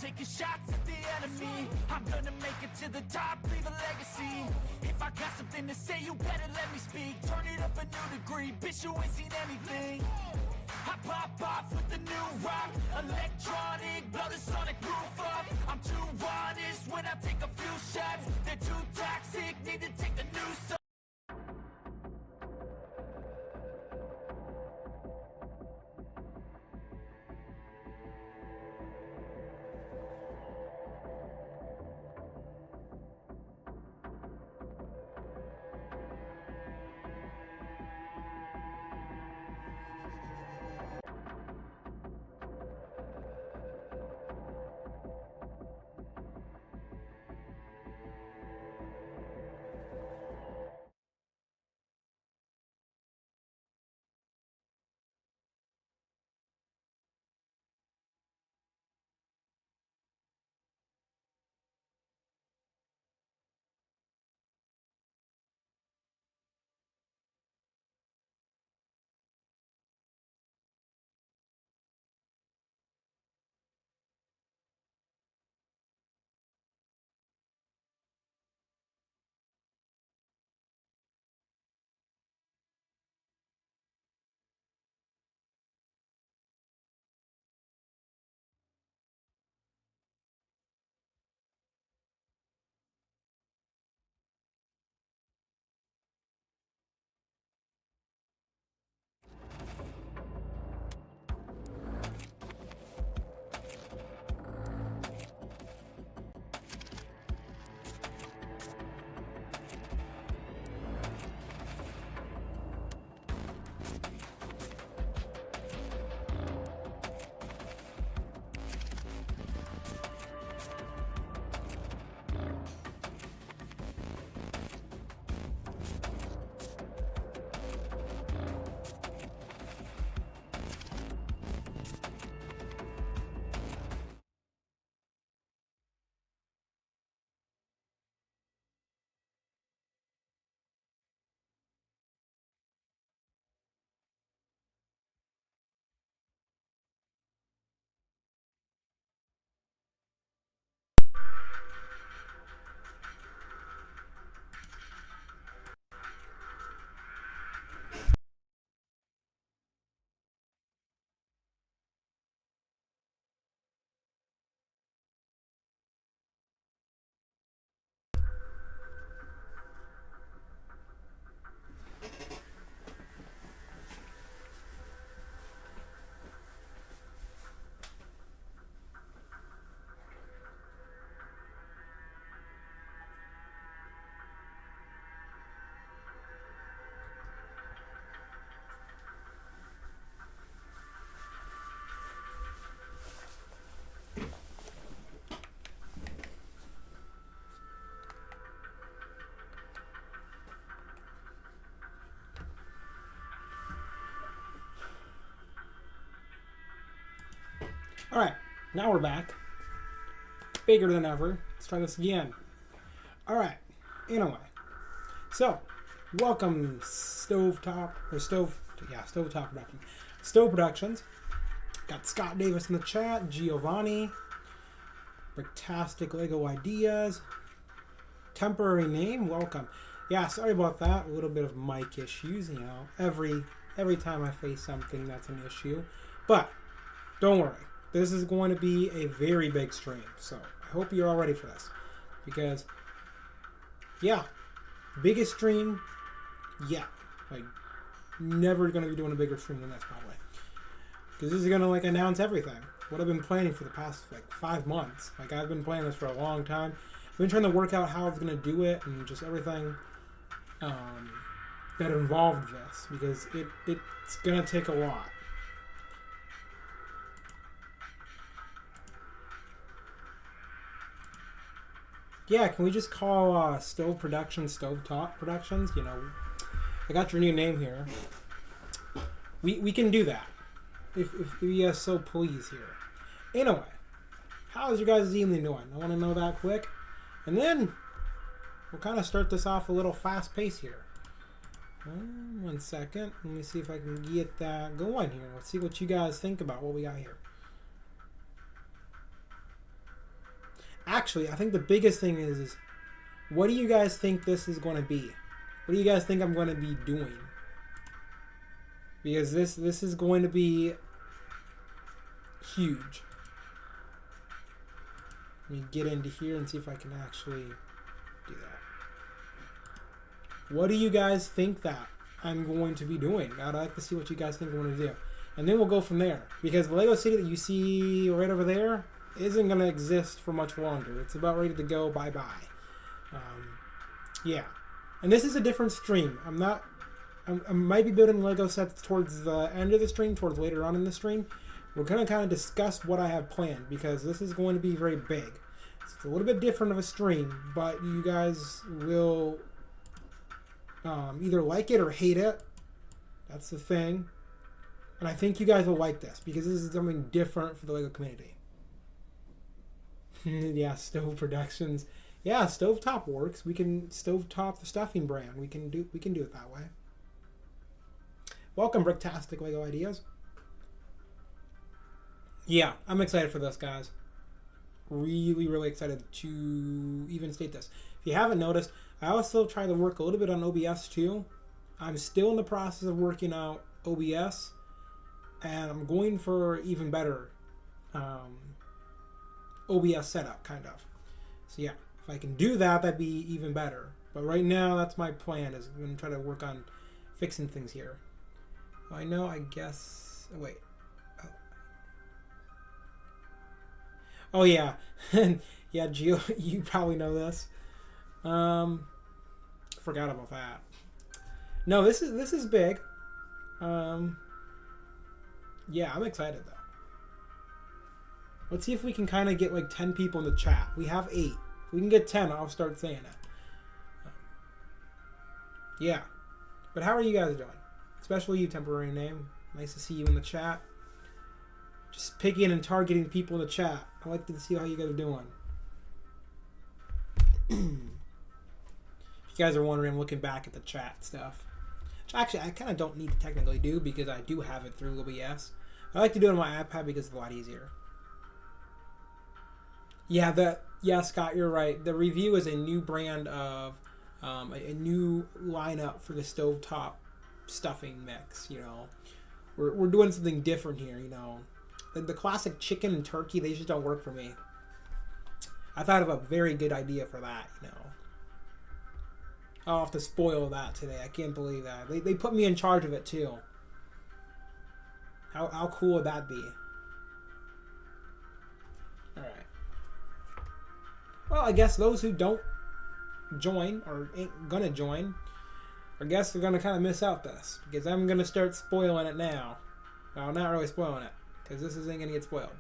Taking shots at the enemy, I'm gonna make it to the top, leave a legacy. If I got something to say, you better let me speak. Turn it up a new degree, bitch, you ain't seen anything. I pop off with the new rock, electronic, blow the sonic roof up. I'm too honest when I take a few shots. They're too toxic, need to take the new song. Alright, now we're back. Bigger than ever. Let's try this again. Alright, anyway. So, welcome Stovetop Productions. Stove Productions. Got Scott Davis in the chat, Giovanni, Bricktastic Lego Ideas, temporary name, welcome. Yeah, sorry about that. A little bit of mic issues, you know. Every time I face something, that's an issue. But don't worry. This is going to be a very big stream. So I hope you're all ready for this. Because, yeah, biggest stream yet. Like, never going to be doing a bigger stream than this, probably. Because this is going to, like, announce everything. What I've been planning for the past, like, 5 months. Like, I've been playing this for a long time. I've been trying to work out how I was going to do it and just everything that involved this. Because it's going to take a lot. Yeah, can we just call Stove Productions Stovetop Productions? You know, I got your new name here. We can do that. If you guys so please here. Anyway, how's your guys' evening doing? I want to know that quick. And then we'll kind of start this off a little fast pace here. 1 second. Let me see if I can get that going here. Let's see what you guys think about what we got here. Actually, I think the biggest thing is what do you guys think this is going to be? What do you guys think I'm going to be doing? Because this is going to be huge. Let me get into here and see if I can actually do that. What do you guys think that I'm going to be doing? I'd like to see what you guys think I'm going to do. And then we'll go from there. Because the Lego City that you see right over there isn't going to exist for much longer. It's about ready to go bye-bye. Yeah. And this is a different stream. I might be building Lego sets towards the end of the stream, towards later on in the stream. We're going to kind of discuss what I have planned because this is going to be very big. So it's a little bit different of a stream, but you guys will either like it or hate it. That's the thing. And I think you guys will like this because this is something different for the Lego community. Yeah, Stove Productions. Yeah, Stovetop works. We can Stovetop the stuffing brand. We can do it that way. Welcome, Bricktastic Lego Ideas. Yeah, I'm excited for this, guys. Really, really excited to even state this. If you haven't noticed, I also try to work a little bit on OBS too. I'm still in the process of working out OBS, and I'm going for even better OBS setup, kind of. So yeah, if I can do that, that'd be even better. But right now, that's my plan, is I'm going to try to work on fixing things here. I know, I guess... Oh, wait. Oh yeah. Yeah, Gio, you probably know this. Forgot about that. No, this is big. Yeah, I'm excited though. Let's see if we can kind of get like 10 people in the chat. We have 8. If we can get 10, I'll start saying it. Yeah. But how are you guys doing? Especially you, temporary name. Nice to see you in the chat. Just picking and targeting people in the chat. I like to see how you guys are doing. If you guys are wondering, I'm looking back at the chat stuff. Which actually, I kind of don't need to technically do because I do have it through OBS. I like to do it on my iPad because it's a lot easier. Yeah, Scott, you're right. The review is a new brand of a new lineup for the stovetop stuffing mix. You know, we're doing something different here. You know, the classic chicken and turkey, they just don't work for me. I thought of a very good idea for that. You know, I'll have to spoil that today. I can't believe that they put me in charge of it too. How cool would that be? All right. Well, I guess those who don't join or ain't gonna join, I guess they're gonna kind of miss out this because I'm gonna start spoiling it now. Well, not really spoiling it because this isn't gonna get spoiled.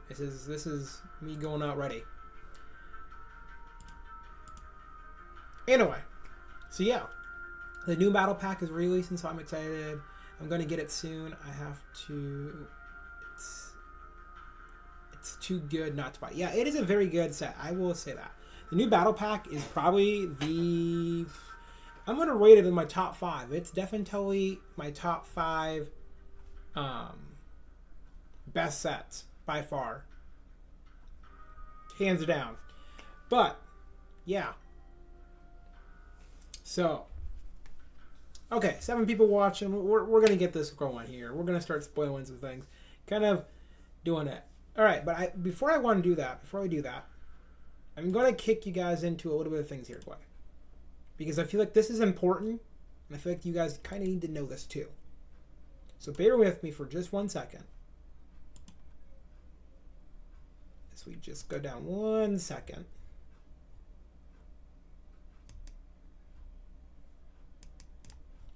This is me going out ready. Anyway, so yeah, the new battle pack is releasing, so I'm excited. I'm gonna get it soon. I have to. It's too good not to buy. Yeah, it is a very good set. I will say that. The new battle pack is probably the... I'm going to rate it in my top 5. It's definitely my top 5 best sets by far. Hands down. But, yeah. So, okay, 7 people watching. We're going to get this going here. We're going to start spoiling some things. Kind of doing it. All right, but before I do that, I'm going to kick you guys into a little bit of things here, quick. Because I feel like this is important, and I feel like you guys kind of need to know this too. So bear with me for just 1 second. As we just go down 1 second.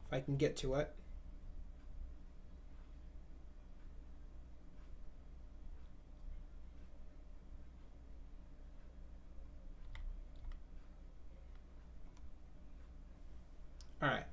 If I can get to it. All right.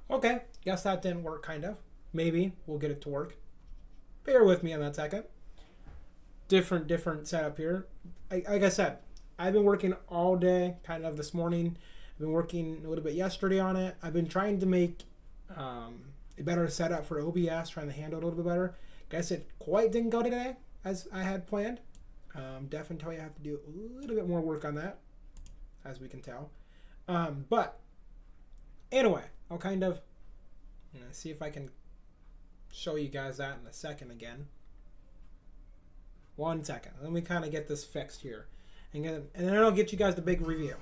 Okay, guess that didn't work, kind of. Maybe we'll get it to work. Bear with me on that second. Different setup here. Like I said, I've been working all day, kind of this morning. I've been working a little bit yesterday on it. I've been trying to make a better setup for OBS, trying to handle it a little bit better. Guess it quite didn't go today as I had planned. Definitely have to do a little bit more work on that, as we can tell. But anyway, I'll kind of see if I can show you guys that in a second again. 1 second. Let me kind of get this fixed here. And then I'll get you guys the big review.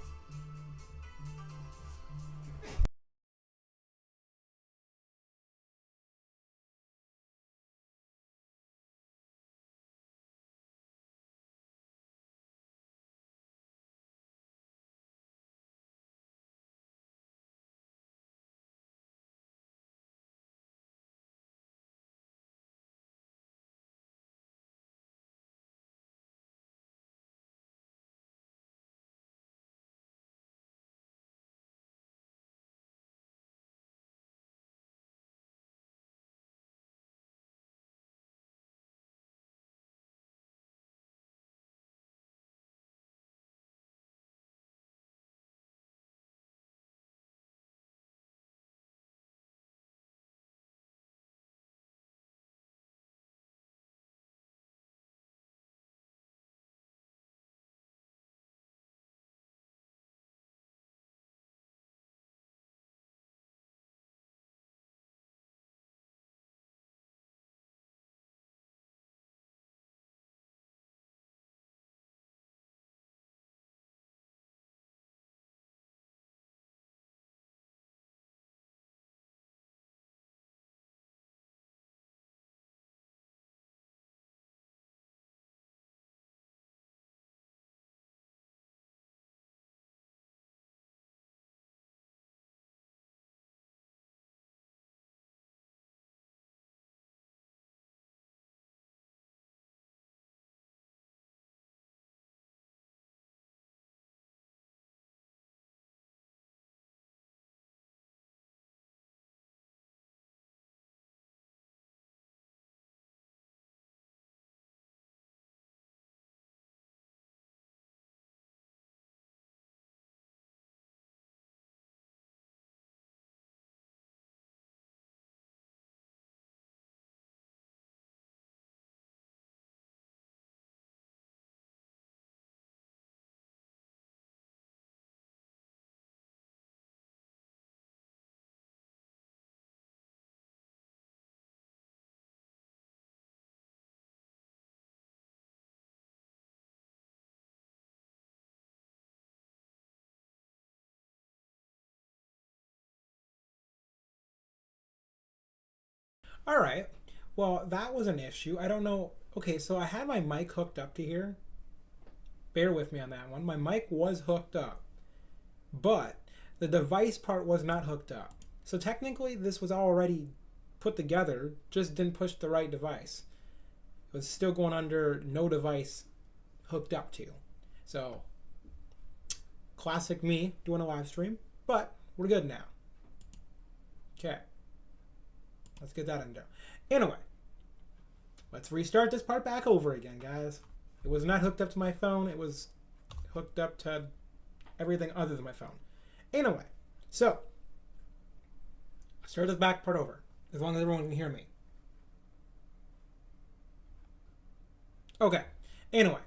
All right. Well, that was an issue. I don't know. Okay, so I had my mic hooked up to here. Bear with me on that one. My mic was hooked up, but the device part was not hooked up. So technically, this was already put together, just didn't push the right device. It was still going under no device hooked up to. So, classic me doing a live stream, but we're good now. Okay. Let's get that undone. Anyway, let's restart this part back over again, guys. It was not hooked up to my phone. It was hooked up to everything other than my phone. Anyway, so let's start this back part over, as long as everyone can hear me. Okay. Anyway.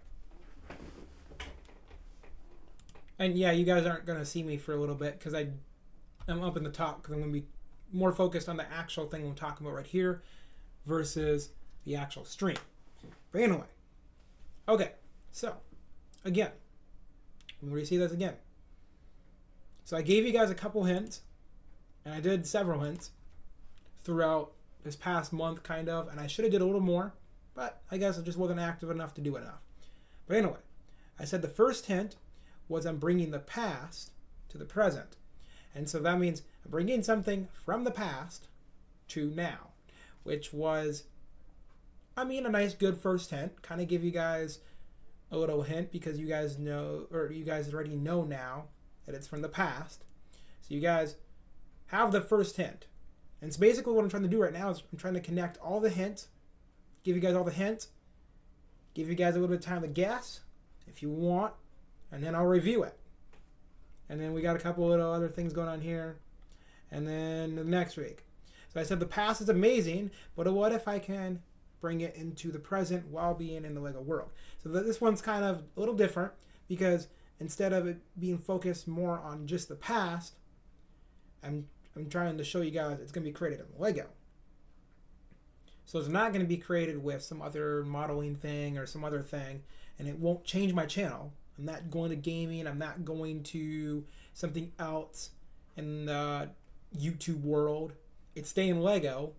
And yeah, you guys aren't going to see me for a little bit because I'm up in the top because I'm going to be more focused on the actual thing I'm talking about right here versus the actual stream. But anyway, okay, so again, let me see this again. So I gave you guys a couple hints, and I did several hints throughout this past month, kind of, and I should have did a little more, but I guess I just wasn't active enough to do enough. But anyway, I said the first hint was I'm bringing the past to the present. And so that means I'm bringing something from the past to now, which was, I mean, a nice, good first hint. Kind of give you guys a little hint because you guys know, or you guys already know now that it's from the past. So you guys have the first hint. And so basically what I'm trying to do right now is I'm trying to connect all the hints, give you guys all the hints, give you guys a little bit of time to guess if you want. and then I'll review it. And then we got a couple little other things going on here. And then the next week. So I said the past is amazing, but what if I can bring it into the present while being in the LEGO world? So this one's kind of a little different because instead of it being focused more on just the past, I'm trying to show you guys it's going to be created in LEGO. So it's not going to be created with some other modeling thing or some other thing, and it won't change my channel. I'm not going to gaming. I'm not going to something else in the YouTube world. It's staying LEGO,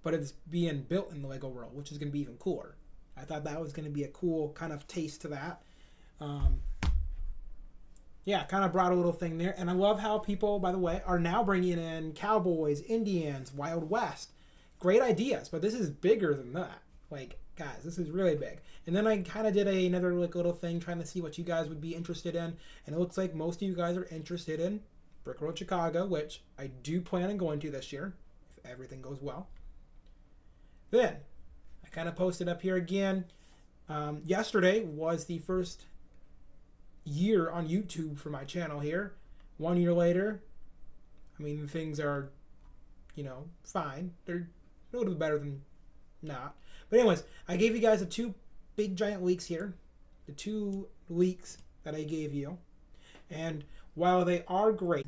but it's being built in the LEGO world, which is going to be even cooler. I thought that was going to be a cool kind of taste to that. Yeah, kind of brought a little thing there. And I love how people, by the way, are now bringing in cowboys, Indians, Wild West. Great ideas, but this is bigger than that. Like, guys, this is really big. And then I kind of did another like little thing trying to see what you guys would be interested in. And it looks like most of you guys are interested in Brick Road Chicago, which I do plan on going to this year, if everything goes well. Then, I kind of posted up here again. Yesterday was the first year on YouTube for my channel here. 1 year later, I mean, things are, fine. They're a little bit better than not. But anyways, I gave you guys the 2 big giant leaks here. The 2 leaks that I gave you. And while they are great,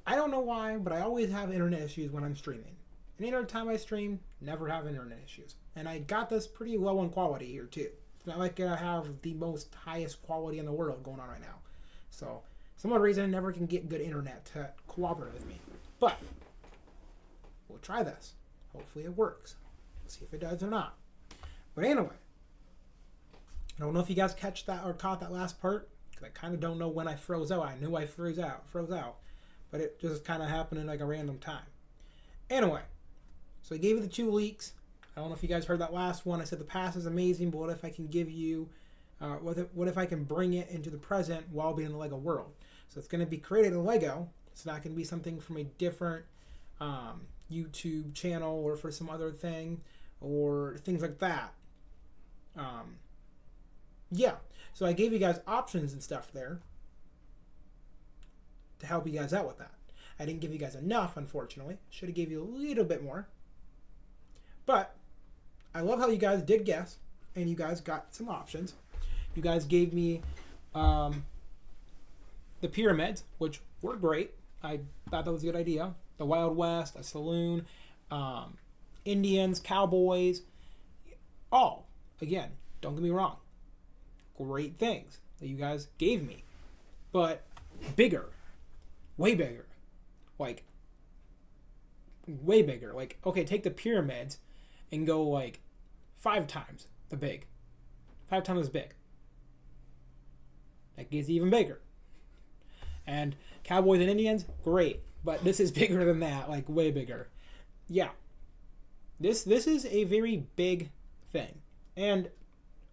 I don't know why, but I always have internet issues when I'm streaming. Any other time I stream, never have internet issues. And I got this pretty low in quality here too. It's not like I have the most highest quality in the world going on right now. So, some odd reason I never can get good internet to cooperate with me. But, we'll try this. Hopefully it works. We'll see if it does or not. But anyway, I don't know if you guys catch that or caught that last part, because I kind of don't know when I froze out. I knew I froze out, but it just kind of happened in like a random time. Anyway, so I gave you the 2 leaks. I don't know if you guys heard that last one. I said the past is amazing, but what if I can give you, what if I can bring it into the present while being in the LEGO world? So it's going to be created in LEGO. It's not going to be something from a different YouTube channel or for some other thing or things like that. Yeah, so I gave you guys options and stuff there to help you guys out with that. I didn't give you guys enough, unfortunately. Should have gave you a little bit more. But I love how you guys did guess, and you guys got some options. You guys gave me the pyramids, which were great. I thought that was a good idea. The Wild West, a saloon, Indians, cowboys, all, again, don't get me wrong, great things that you guys gave me. But bigger, way bigger, like, way bigger. Like, okay, take the pyramids and go like 5 times the big. 5 times as big. That gets even bigger. And cowboys and Indians, great. But this is bigger than that, like way bigger. Yeah. This is a very big thing. And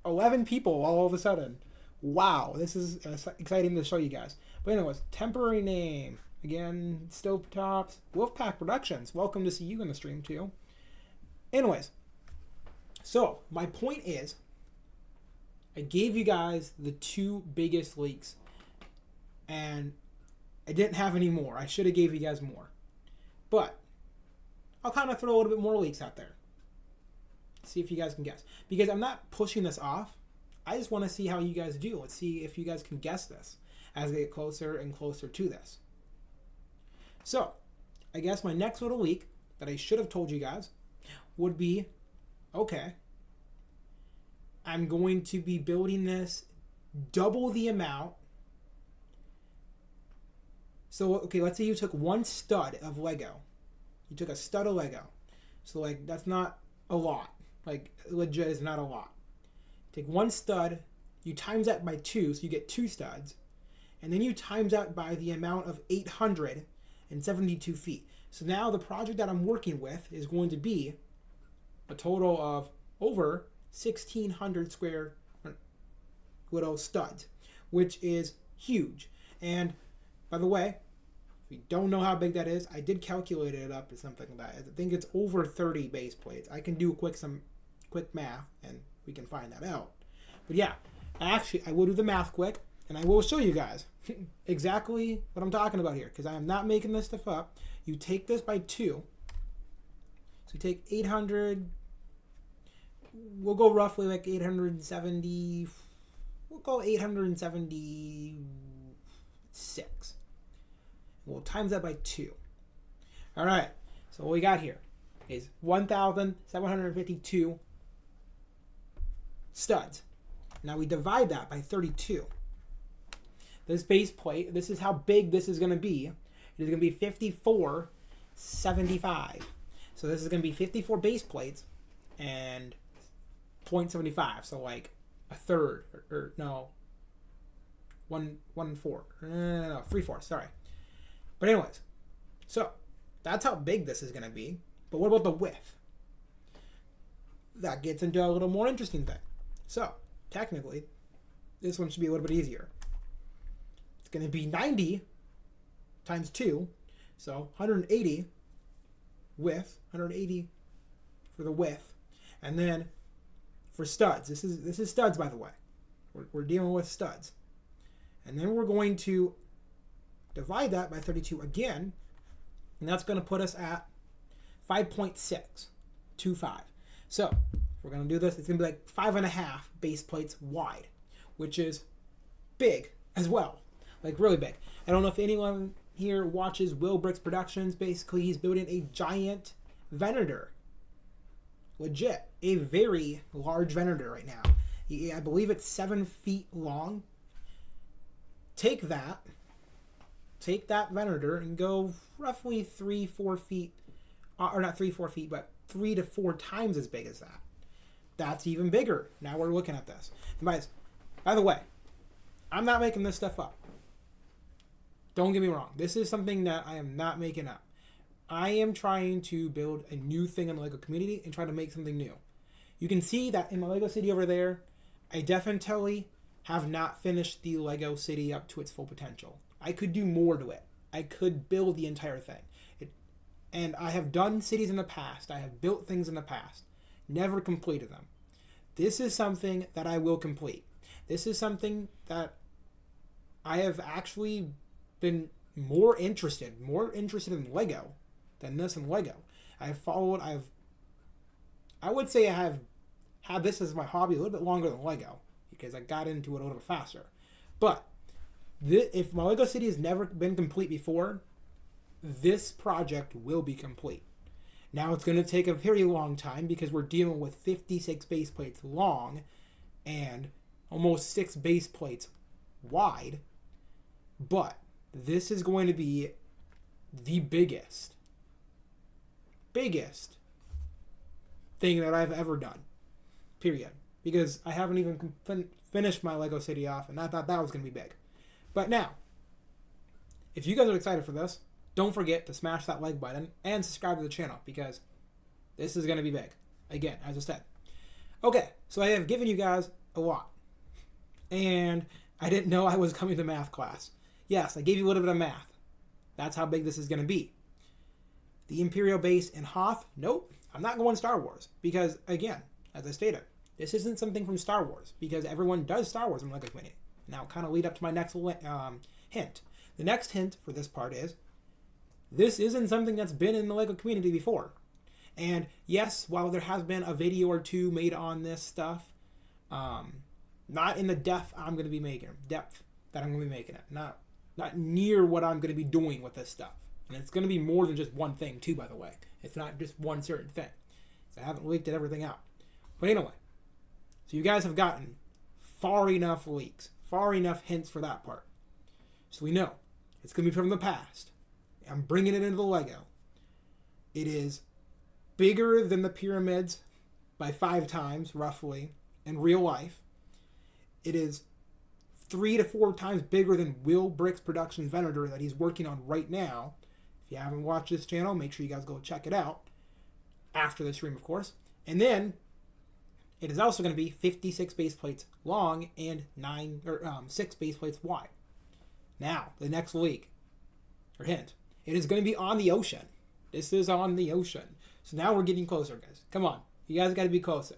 11 people all of a sudden. Wow, this is exciting to show you guys. But anyways, temporary name. Again, Stovetops. Wolfpack Productions. Welcome to see you in the stream too. Anyways, so my point is, I gave you guys the 2 biggest leaks, and I didn't have any more. I should have gave you guys more, but I'll kind of throw a little bit more leaks out there. See if you guys can guess, because I'm not pushing this off. I just want to see how you guys do. Let's see if you guys can guess this as we get closer and closer to this. So, I guess my next little leak that I should have told you guys would be, okay, I'm going to be building this double the amount. So, okay, let's say you took 1 stud of Lego. You took a stud of Lego. So, like, that's not a lot. Like, legit is not a lot. Take 1 stud, you times that by 2, so you get 2 studs. And then you times that by the amount of 872 feet. So now the project that I'm working with is going to be a total of over 1,600 square little studs, which is huge. And by the way, if you don't know how big that is, I did calculate it up to something like that. I think it's over 30 base plates. I can do some quick math and we can find that out. But yeah, Actually, I will do the math quick, and I will show you guys exactly what I'm talking about here, because I am not making this stuff up. You take this by 2. So you take 800. We'll go roughly like 870. We'll go 876. We'll times that by 2. All right. So what we got here is 1,752 studs. Now we divide that by 32. This base plate, this is how big this is going to be. It is going to be 5475. So this is going to be 54 base plates and 0.75. So like a third, or no, 1/4. No, 3/4. Sorry. But anyways, so that's how big this is going to be. But what about the width? That gets into a little more interesting thing. So technically, this one should be a little bit easier. It's going to be 90 times 2, so 180 width, 180 for the width, and then for studs. This is studs, by the way. We're dealing with studs, and then we're going to divide that by 32 again, and that's going to put us at 5.625. So if we're going to do this, it's going to be like 5.5 base plates wide, which is big as well, like really big. I don't know if anyone here watches Will Bricks Productions. Basically, he's building a giant Venator. Legit, a very large Venator right now. I believe it's 7 feet long. Take that Venator and go roughly 3-4 feet, or not 3-4 feet, but 3 to 4 times as big as that. That's even bigger. Now we're looking at this. And by the way, I'm not making this stuff up. Don't get me wrong. This is something that I am not making up. I am trying to build a new thing in the LEGO community and try to make something new. You can see that in my LEGO City over there, I definitely have not finished the LEGO City up to its full potential. I could do more to it. I could build the entire thing. And I have done cities in the past. I have built things in the past. Never completed them. This is something that I will complete. This is something that I have actually been more interested in Lego than this in Lego. I would say I have had this as my hobby a little bit longer than Lego, because I got into it a little bit faster. But if my LEGO City has never been complete before, this project will be complete. Now it's going to take a very long time because we're dealing with 56 base plates long and almost 6 base plates wide. But this is going to be the biggest thing that I've ever done. Period. Because I haven't even finished my LEGO City off, and I thought that was going to be big. But now, if you guys are excited for this, don't forget to smash that like button and subscribe to the channel, because this is going to be big. Again, as I said. Okay, so I have given you guys a lot. And I didn't know I was coming to math class. Yes, I gave you a little bit of math. That's how big this is going to be. The Imperial base in Hoth? Nope. I'm not going Star Wars. Because, again, as I stated, this isn't something from Star Wars. Because everyone does Star Wars in LEGO community. Now, kind of lead up to my next hint. The next hint for this part is, this isn't something that's been in the LEGO community before. And yes, while there has been a video or two made on this stuff, not in the depth that I'm going to be making it. Not near what I'm going to be doing with this stuff. And it's going to be more than just one thing too, by the way. It's not just one certain thing. So I haven't leaked everything out. But anyway, so you guys have gotten far enough leaks, far enough hints for that part. So we know it's going to be from the past. I'm bringing it into the LEGO. It is bigger than the pyramids by 5 times, roughly, in real life. It is 3 to 4 times bigger than Will Bricks Production Venator that he's working on right now. If you haven't watched this channel, make sure you guys go check it out. After the stream, of course. And then, it is also going to be 56 base plates long and 6 base plates wide. Now, the next leak, or hint, it is going to be on the ocean. This is on the ocean. So now we're getting closer, guys. Come on. You guys got to be closer.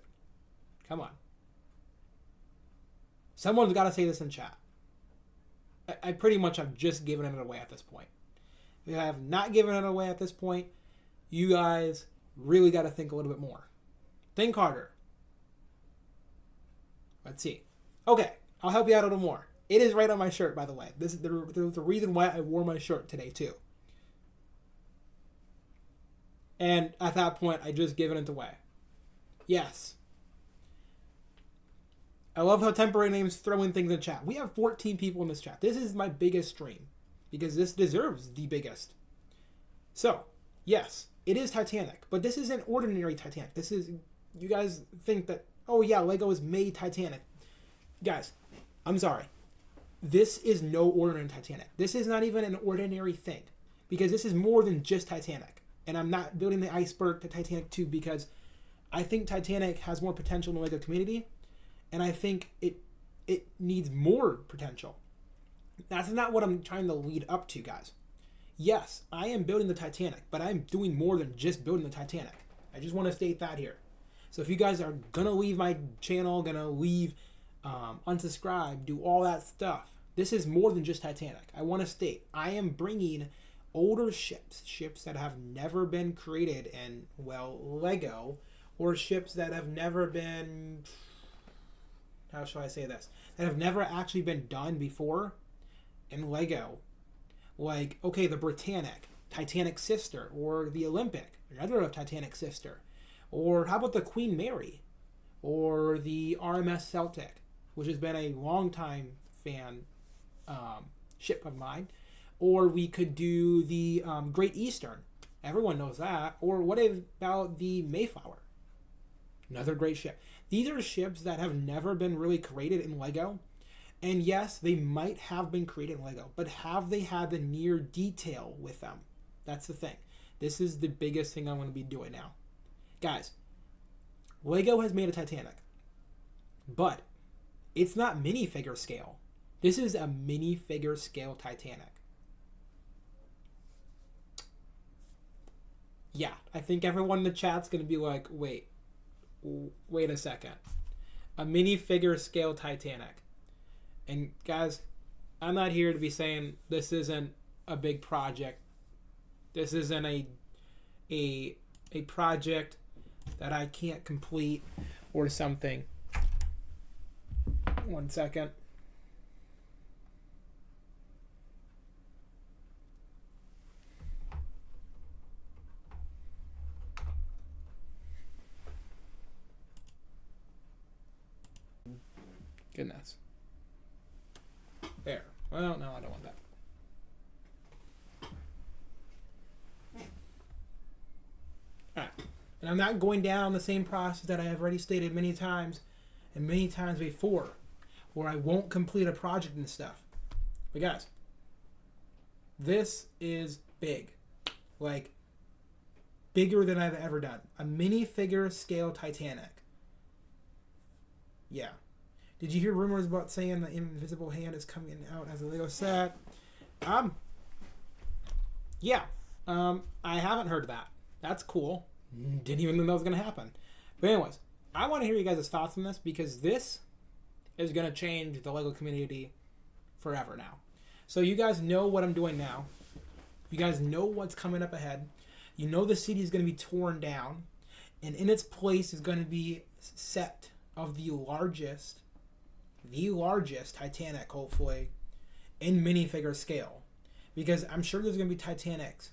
Come on. Someone's got to say this in chat. I pretty much have just given it away at this point. If I have not given it away at this point, you guys really got to think a little bit more. Think harder. Let's see. Okay, I'll help you out a little more. It is right on my shirt, by the way. This is the reason why I wore my shirt today, too. And at that point, I just given it away. Yes. I love how temporary names throw in things in chat. We have 14 people in this chat. This is my biggest stream because this deserves the biggest. So, yes, it is Titanic, but this isn't ordinary Titanic. This is, you guys think that, oh yeah, Lego has made Titanic. Guys, I'm sorry. This is no ordinary Titanic. This is not even an ordinary thing because this is more than just Titanic. And I'm not building the iceberg to Titanic 2 because I think Titanic has more potential in the Lego community. And I think it needs more potential. That's not what I'm trying to lead up to, guys. Yes, I am building the Titanic, but I'm doing more than just building the Titanic. I just want to state that here. So if you guys are going to leave my channel, going to leave, unsubscribe, do all that stuff, this is more than just Titanic. I want to state, I am bringing older ships that have never been created in, well, Lego, or ships that have never been... how shall I say this? That have never actually been done before in Lego. Like, okay, the Britannic, Titanic sister, or the Olympic, another Titanic sister. Or how about the Queen Mary? Or the RMS Celtic, which has been a long time fan ship of mine. Or we could do the Great Eastern. Everyone knows that. Or what about the Mayflower? Another great ship. These are ships that have never been really created in Lego. And yes, they might have been created in Lego, but have they had the near detail with them? That's the thing. This is the biggest thing I'm going to be doing now. Guys, Lego has made a Titanic, but it's not minifigure scale. This is a minifigure scale Titanic. Yeah, I think everyone in the chat's going to be like, wait a second. A minifigure scale Titanic. And guys, I'm not here to be saying this isn't a big project. This isn't a project that I can't complete or something. 1 second. Goodness. There. Well, no, I don't want that. Alright. And I'm not going down the same process that I have already stated many times and many times before, where I won't complete a project and stuff. But guys, this is big. Like, bigger than I've ever done. A minifigure scale Titanic. Yeah. Did you hear rumors about saying the Invisible Hand is coming out as a Lego set? Yeah. I haven't heard that. That's cool. Didn't even know that was going to happen. But anyways, I want to hear you guys' thoughts on this because this is going to change the Lego community forever now. So you guys know what I'm doing now. You guys know what's coming up ahead. You know the city is going to be torn down. And in its place is going to be set of the largest Titanic, hopefully, in minifigure scale. Because I'm sure there's going to be Titanics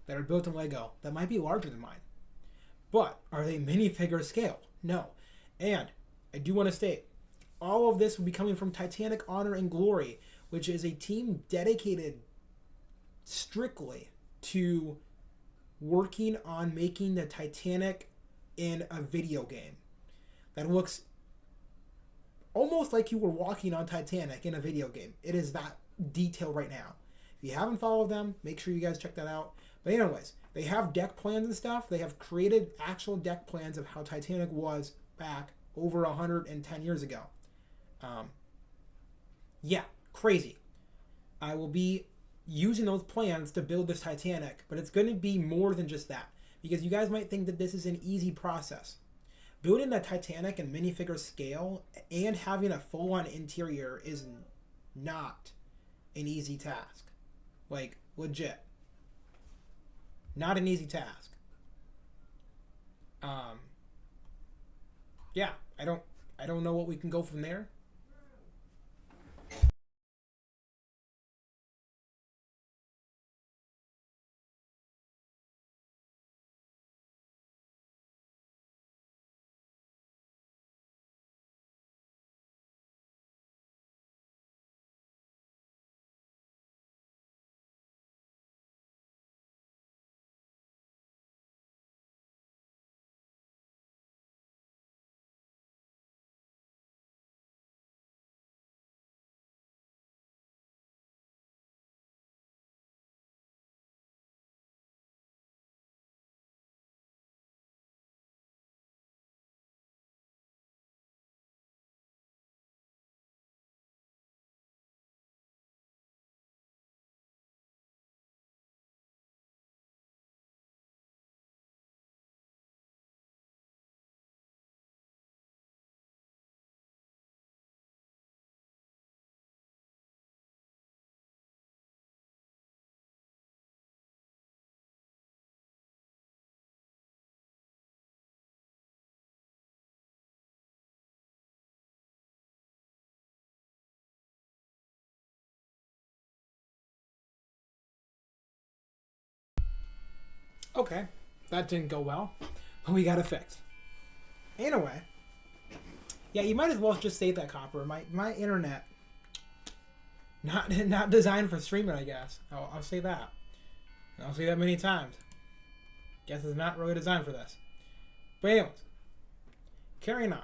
that are built in Lego that might be larger than mine. But are they minifigure scale? No. And I do want to state, all of this will be coming from Titanic Honor and Glory, which is a team dedicated strictly to working on making the Titanic in a video game that looks almost like you were walking on Titanic in a video game. It is that detailed right now. If you haven't followed them, make sure you guys check that out. But anyways, they have deck plans and stuff. They have created actual deck plans of how Titanic was back over 110 years ago. Yeah, crazy. I will be using those plans to build this Titanic, but it's going to be more than just that. Because you guys might think that this is an easy process. building a Titanic and minifigure scale and having a full-on interior is not an easy task. Like, legit. Not an easy task. Yeah, I don't know what we can go from there. Okay, that didn't go well. We got it fixed. Anyway, yeah, you might as well just save that, Copper. My internet, not designed for streaming, I guess. I'll say that. I'll say that many times. Guess it's not really designed for this. But anyways, carrying on.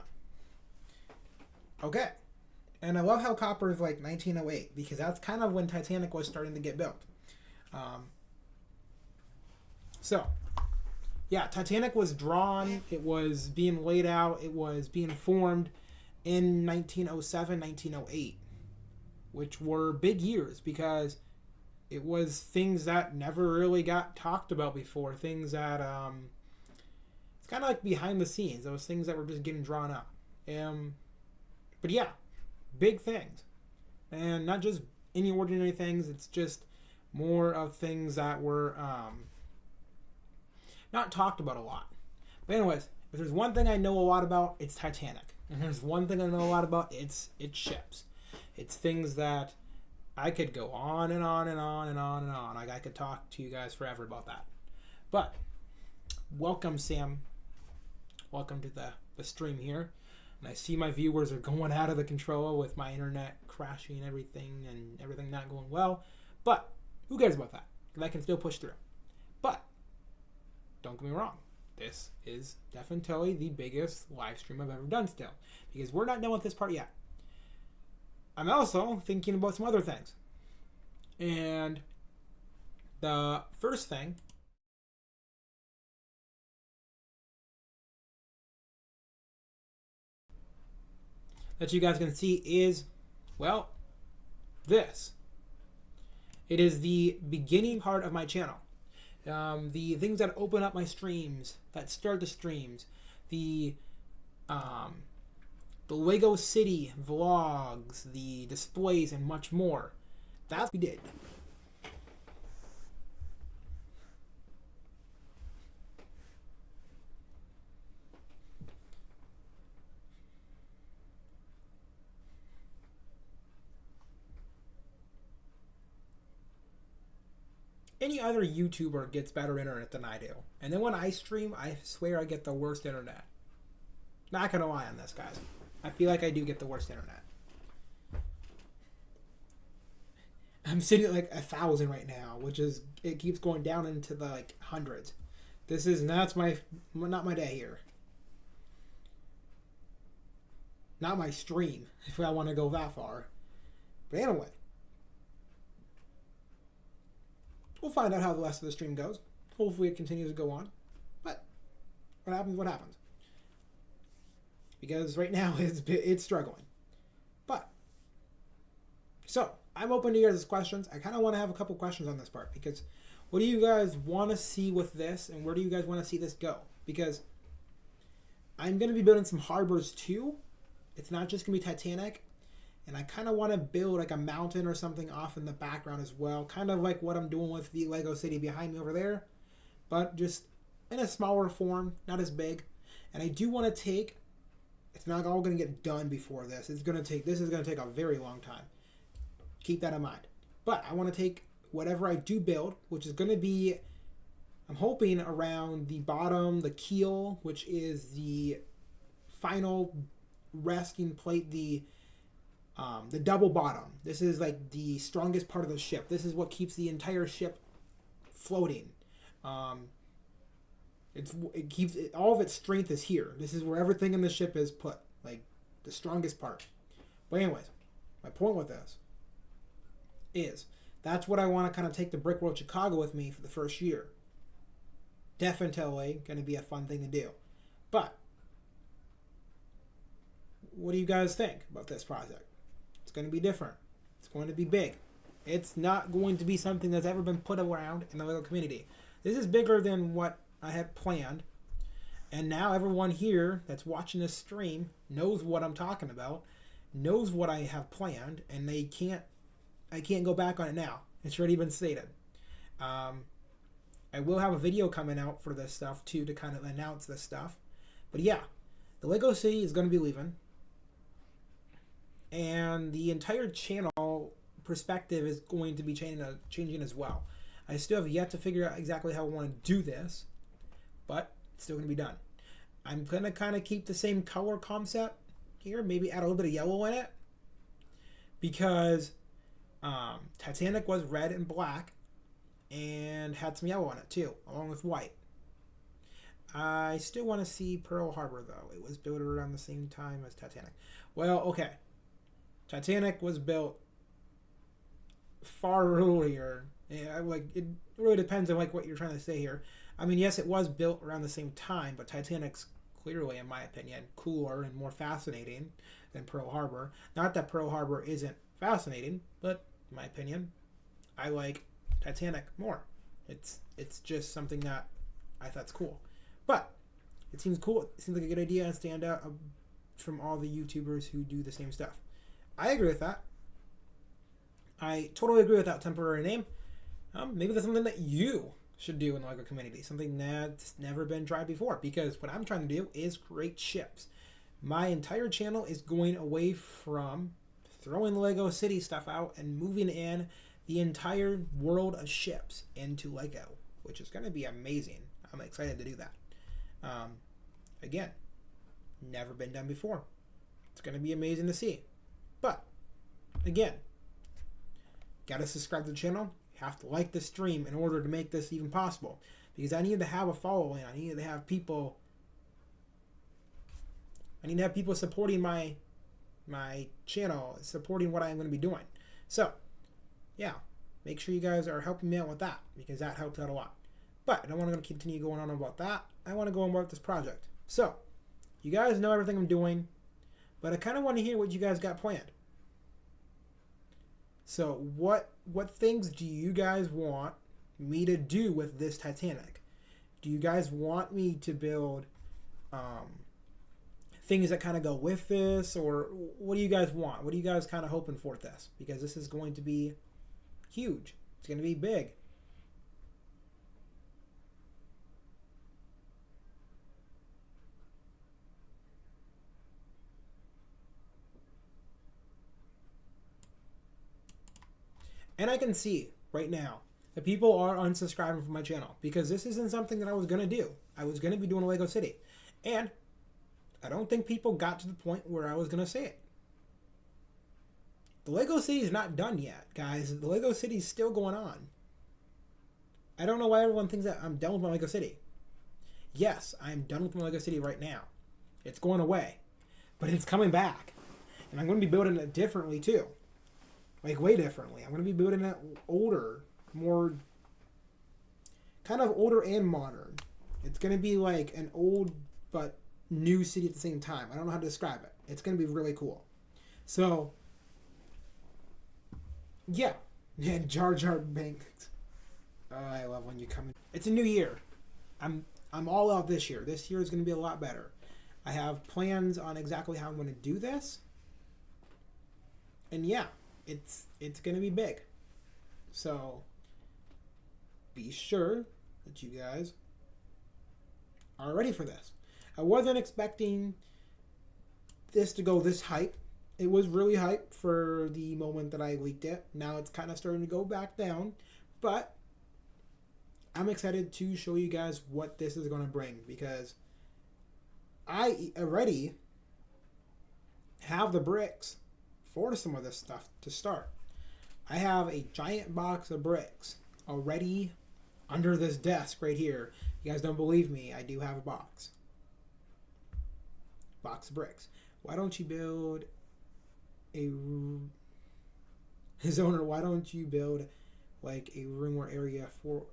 Okay, and I love how Copper is like 1908 because that's kind of when Titanic was starting to get built. So, yeah, Titanic was drawn, it was being laid out, it was being formed in 1907, 1908, which were big years because it was things that never really got talked about before, things that, it's kind of like behind the scenes, those things that were just getting drawn up. But yeah, big things. And not just any ordinary things, it's just more of things that were, not talked about a lot. But anyways, if there's one thing I know a lot about, it's Titanic. And there's one thing I know a lot about, it's ships. It's things that I could go on and on and on and on and on. Like I could talk to you guys forever about that. But welcome, Sam. Welcome to the stream here. And I see my viewers are going out of the control with my internet crashing and everything not going well. But who cares about that? Because I can still push through. But don't get me wrong, this is definitely the biggest live stream I've ever done still. Because we're not done with this part yet. I'm also thinking about some other things. And the first thing that you guys can see is, well, this. It is the beginning part of my channel. The things that open up my streams, that start the streams, the Lego City vlogs, the displays, and much more. That's what we did. Any other YouTuber gets better internet than I do. And then when I stream, I swear I get the worst internet. Not gonna lie on this, guys. I feel like I do get the worst internet. I'm sitting at like 1,000 right now, which is, it keeps going down into the like hundreds. Not my day here. Not my stream, if I want to go that far. But anyway. We'll find out how the rest of the stream goes. Hopefully it continues to go on. But what happens, what happens. Because right now it's struggling. But, so, I'm open to your questions. I kind of want to have a couple questions on this part. Because what do you guys want to see with this? And where do you guys want to see this go? Because I'm going to be building some harbors too. It's not just going to be Titanic. And I kind of want to build like a mountain or something off in the background as well. Kind of like what I'm doing with the Lego City behind me over there. But just in a smaller form, not as big. And I do want to take... It's not all going to get done before this. This is going to take a very long time. Keep that in mind. But I want to take whatever I do build, which is going to be... I'm hoping around the bottom, the keel, which is the final resting plate, the double bottom. This is like the strongest part of the ship. This is what keeps the entire ship floating. It keeps all of its strength is here. This is where everything in the ship is put, like the strongest part. But anyways, my point with this is that's what I want to kind of take to Brick World Chicago with me for the first year. Definitely going to be a fun thing to do. But what do you guys think about this project? It's going to be different. It's going to be big. It's not going to be something that's ever been put around in the Lego community. This is bigger than what I had planned. And now everyone here that's watching this stream knows what I'm talking about, knows what I have planned, and I can't go back on it now. It's already been stated. I will have a video coming out for this stuff too to kind of announce this stuff. But yeah, the Lego City is going to be leaving. And the entire channel perspective is going to be changing as well. I still have yet to figure out exactly how I want to do this, but it's still going to be done. I'm going to kind of keep the same color concept here, maybe add a little bit of yellow in it, because Titanic was red and black and had some yellow on it too, along with white. I still want to see Pearl Harbor though. It was built around the same time as Titanic. Well, okay. Titanic was built far earlier. Yeah, like it really depends on like what you're trying to say here. I mean, yes, it was built around the same time, but Titanic's clearly, in my opinion, cooler and more fascinating than Pearl Harbor. Not that Pearl Harbor isn't fascinating, but in my opinion, I like Titanic more. It's just something that I thought's cool. But it seems cool. It seems like a good idea and stand out from all the YouTubers who do the same stuff. I agree with that. I totally agree with that temporary name. Maybe that's something that you should do in the Lego community. Something that's never been tried before. Because what I'm trying to do is create ships. My entire channel is going away from throwing Lego City stuff out and moving in the entire world of ships into Lego, which is going to be amazing. I'm excited to do that. Again, never been done before. It's going to be amazing to see. But, again, gotta subscribe to the channel. You have to like the stream in order to make this even possible. Because I need to have a following. I need to have people. I need to have people supporting my channel, supporting what I'm going to be doing. So, yeah, make sure you guys are helping me out with that, because that helps out a lot. But I don't want to continue going on about that. I want to go on about this project. So, you guys know everything I'm doing, but I kind of want to hear what you guys got planned. So, what things do you guys want me to do with this Titanic? Do you guys want me to build things that kind of go with this, or what do you guys want? What are you guys kind of hoping for with this? Because this is going to be huge. It's going to be big. And I can see right now that people are unsubscribing from my channel because this isn't something that I was going to do. I was going to be doing a Lego City. And I don't think people got to the point where I was going to say it. The Lego City is not done yet, guys. The Lego City is still going on. I don't know why everyone thinks that I'm done with my Lego City. Yes, I'm done with my Lego City right now. It's going away. But it's coming back. And I'm going to be building it differently too. Like way differently. I'm going to be building it older, more kind of older and modern. It's going to be like an old but new city at the same time. I don't know how to describe it. It's going to be really cool. So, yeah. And Jar Jar Binks. Oh, I love when you come in. It's a new year. I'm all out this year. This year is going to be a lot better. I have plans on exactly how I'm going to do this. And yeah, it's going to be big. So be sure that you guys are ready for this. I wasn't expecting this to go this hype. It was really hype for the moment that I leaked it. Now it's kind of starting to go back down. But I'm excited to show you guys what this is going to bring, because I already have the bricks for some of this stuff to start. I have a giant box of bricks already under this desk right here. You guys don't believe me, I do have a box of bricks. Why don't you build a his owner? Why don't you build like a room or area for?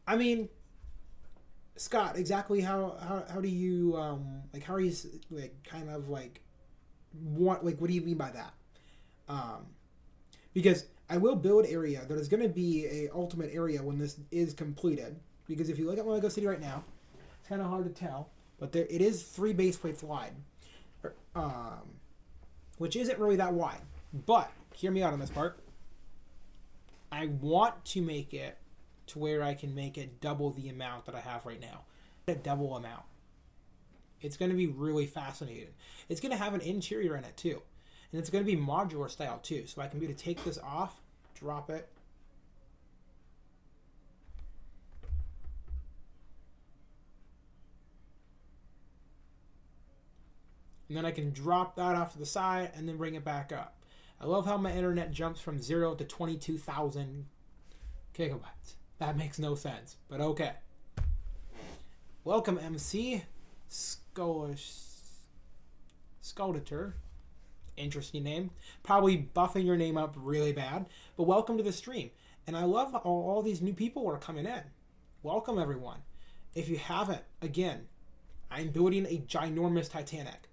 I mean, Scott, exactly how do you like, how are you like kind of like what do you mean by that? Because I will build area. There is going to be a ultimate area when this is completed. Because if you look at Lego City right now, it's kind of hard to tell, but it is 3 base plates wide, which isn't really that wide. But hear me out on this part. I want to make it to where I can make it double the amount that I have right now. A double amount. It's going to be really fascinating. It's going to have an interior in it too. And it's going to be modular style too. So I can be able to take this off, drop it. And then I can drop that off to the side and then bring it back up. I love how my internet jumps from 0 to 22,000 gigabytes. That makes no sense, but okay. Welcome, MC Sculptor. Interesting name. Probably buffing your name up really bad, but welcome to the stream. And I love how all these new people are coming in. Welcome, everyone. If you haven't, again, I'm building a ginormous Titanic.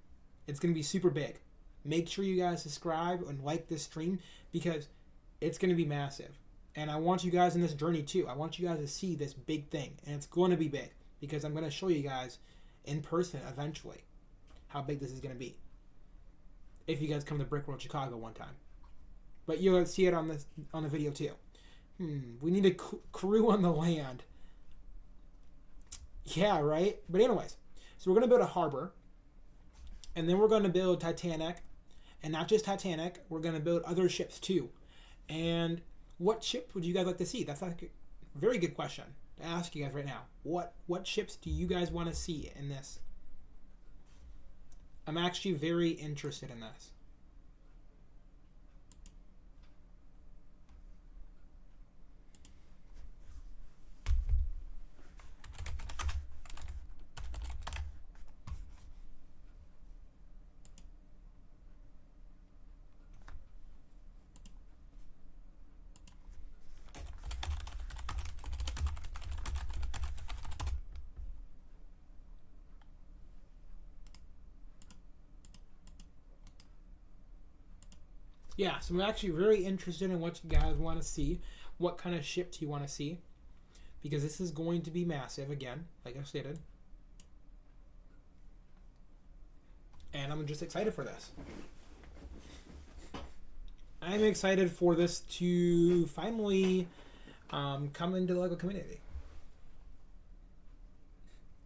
It's going to be super big. Make sure you guys subscribe and like this stream, because it's going to be massive. And I want you guys in this journey too. I want you guys to see this big thing. And it's going to be big, because I'm going to show you guys in person eventually how big this is going to be. If you guys come to Brickworld Chicago one time. But you'll see it on the video too. We need a crew on the land. Yeah, right? But anyways, so we're going to build a harbor. And then we're going to build Titanic. And not just Titanic, we're going to build other ships too. And what ship would you guys like to see? That's like a very good question to ask you guys right now. What ships do you guys want to see in this? I'm actually very interested in this. Yeah, so I'm actually very interested in what you guys want to see. What kind of ships you want to see. Because this is going to be massive, again, like I stated. And I'm just excited for this. I'm excited for this to finally come into the LEGO community.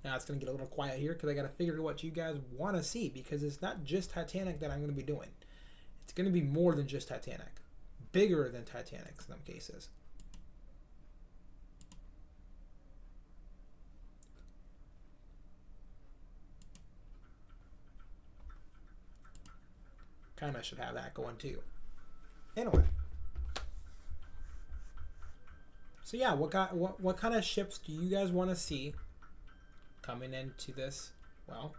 Now it's going to get a little quiet here because I got to figure out what you guys want to see. Because it's not just Titanic that I'm going to be doing. It's going to be more than just Titanic. Bigger than Titanic in some cases. Kind of should have that going too. Anyway. So yeah, what kind of ships do you guys want to see coming into this, well,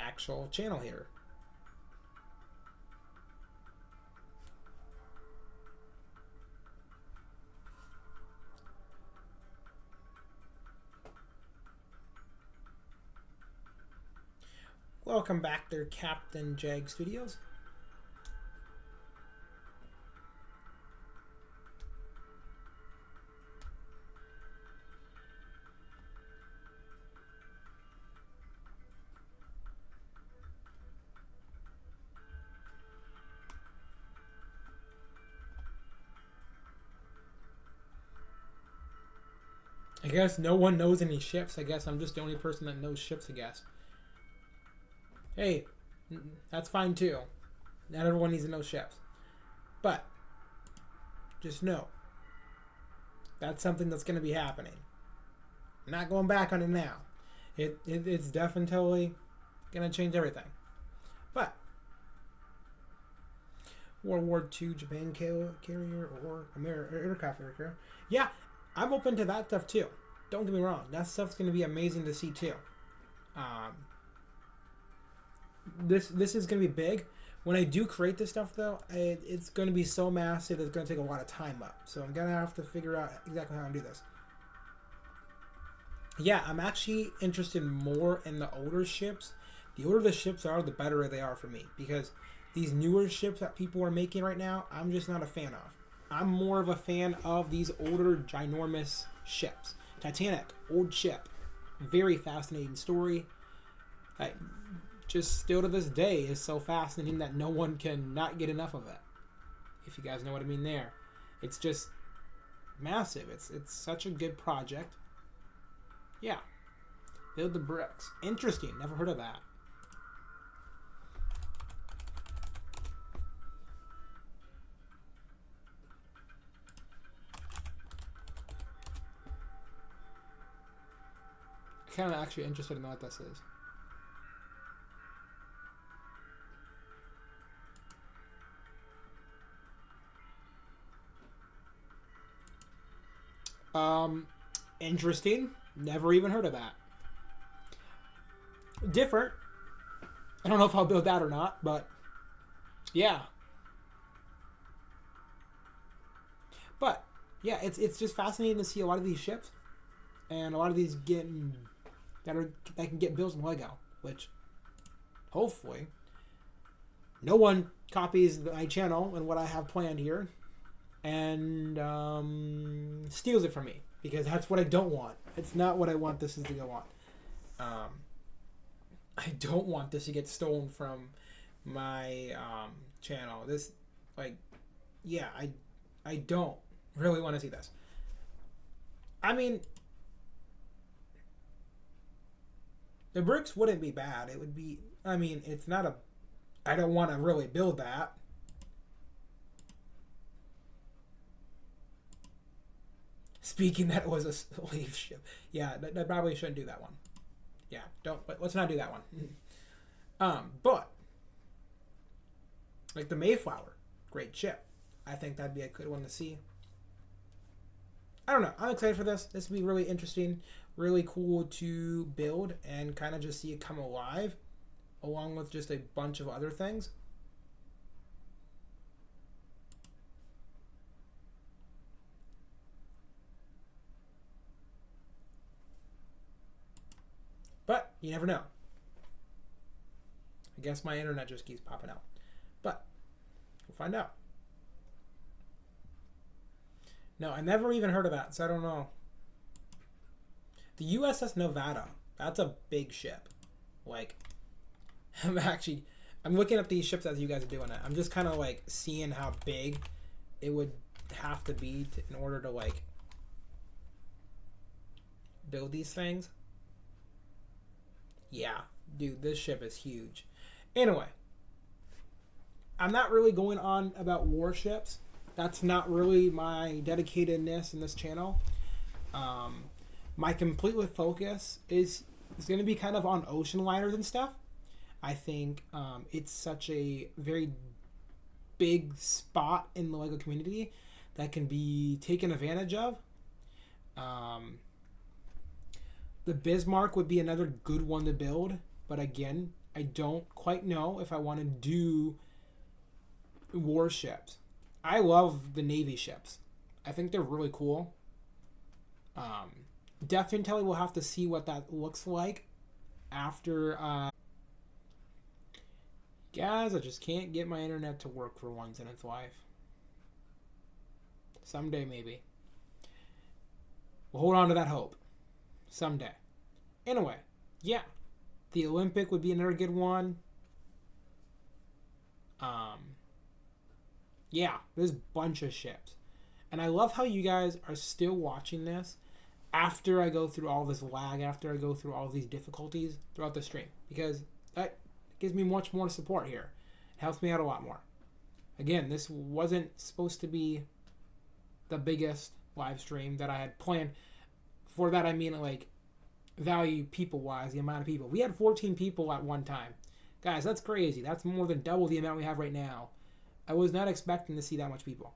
actual channel here? Welcome back there, Captain Jag Studios. I guess no one knows any ships. I guess I'm just the only person that knows ships, I guess. Hey, that's fine too. Not everyone needs to know ships. But, just know, that's something that's going to be happening. I'm not going back on it now. It's definitely going to change everything. But, World War II Japan carrier or aircraft carrier. Yeah, I'm open to that stuff too. Don't get me wrong. That stuff's going to be amazing to see too. This is going to be big. When I do create this stuff though, it's going to be so massive it's going to take a lot of time up. So I'm going to have to figure out exactly how to do this. Yeah, I'm actually interested more in the older ships. The older the ships are, the better they are for me. Because these newer ships that people are making right now, I'm just not a fan of. I'm more of a fan of these older, ginormous ships. Titanic, old ship. Very fascinating story. Just still to this day is so fascinating that no one can not get enough of it. If you guys know what I mean there. It's just massive. It's such a good project. Yeah. Build the bricks. Interesting. Never heard of that. Kind of actually interested in what this is. Interesting. Never even heard of that. Different. I don't know if I'll build that or not, but yeah. But yeah, it's just fascinating to see a lot of these ships and a lot of these that can get built in Lego, which hopefully no one copies my channel and what I have planned here and steals it from me, because that's what I don't want. It's not what I want this to go on. I don't want this to get stolen from my channel. This, yeah, I don't really want to see this. I mean, the bricks wouldn't be bad. It would be, I mean, it's not a, I don't want to really build that. Speaking that it was a slave ship. Yeah, I probably shouldn't do that one. Yeah, let's not do that one. But, like the Mayflower, great ship. I think that'd be a good one to see. I don't know. I'm excited for this. This will be really interesting, really cool to build and kind of just see it come alive, along with just a bunch of other things. But you never know. I guess my internet just keeps popping out. But we'll find out. No, I never even heard of that, so I don't know. The USS Nevada. That's a big ship. Like, I'm looking up these ships as you guys are doing it. I'm just kind of like seeing how big it would have to be in order to like build these things. Yeah, dude, this ship is huge. Anyway, I'm not really going on about warships. That's not really my dedicatedness in this channel. My complete focus is going to be kind of on ocean liners and stuff. I think it's such a very big spot in the LEGO community that can be taken advantage of. The Bismarck would be another good one to build, but again, I don't quite know if I want to do warships. I love the Navy ships. I think they're really cool. Definitely we'll have to see what that looks like after. Guys, I just can't get my internet to work for once in its life. Someday, maybe. We'll hold on to that hope. Someday. Anyway, yeah. The Olympic would be another good one. Yeah, there's a bunch of ships. And I love how you guys are still watching this after I go through all this lag, after I go through all these difficulties throughout the stream, because that gives me much more support here. It helps me out a lot more. Again, this wasn't supposed to be the biggest live stream that I had planned. For that, I mean, like, value people-wise, the amount of people. We had 14 people at one time. Guys, that's crazy. That's more than double the amount we have right now. I was not expecting to see that much people.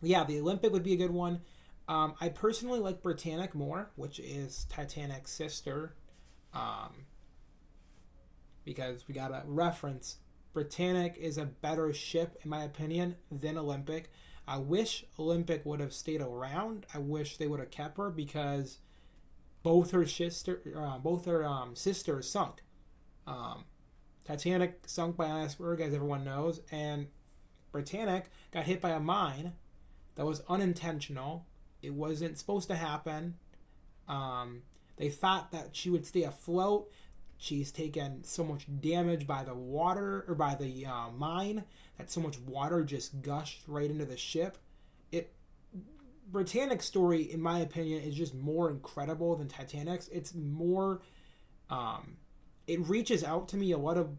Yeah, the Olympic would be a good one. I personally like Britannic more, which is Titanic's sister. Because we got to reference, Britannic is a better ship, in my opinion, than Olympic. I wish Olympic would have stayed around. I wish they would have kept her, because both her sisters sunk. Titanic sunk by an iceberg, as everyone knows, and Britannic got hit by a mine that was unintentional. It wasn't supposed to happen. They thought that she would stay afloat. She's taken so much damage by the water, or by the mine, that so much water just gushed right into the ship. Britannic's story, in my opinion, is just more incredible than Titanic's. It's more, it reaches out to me a little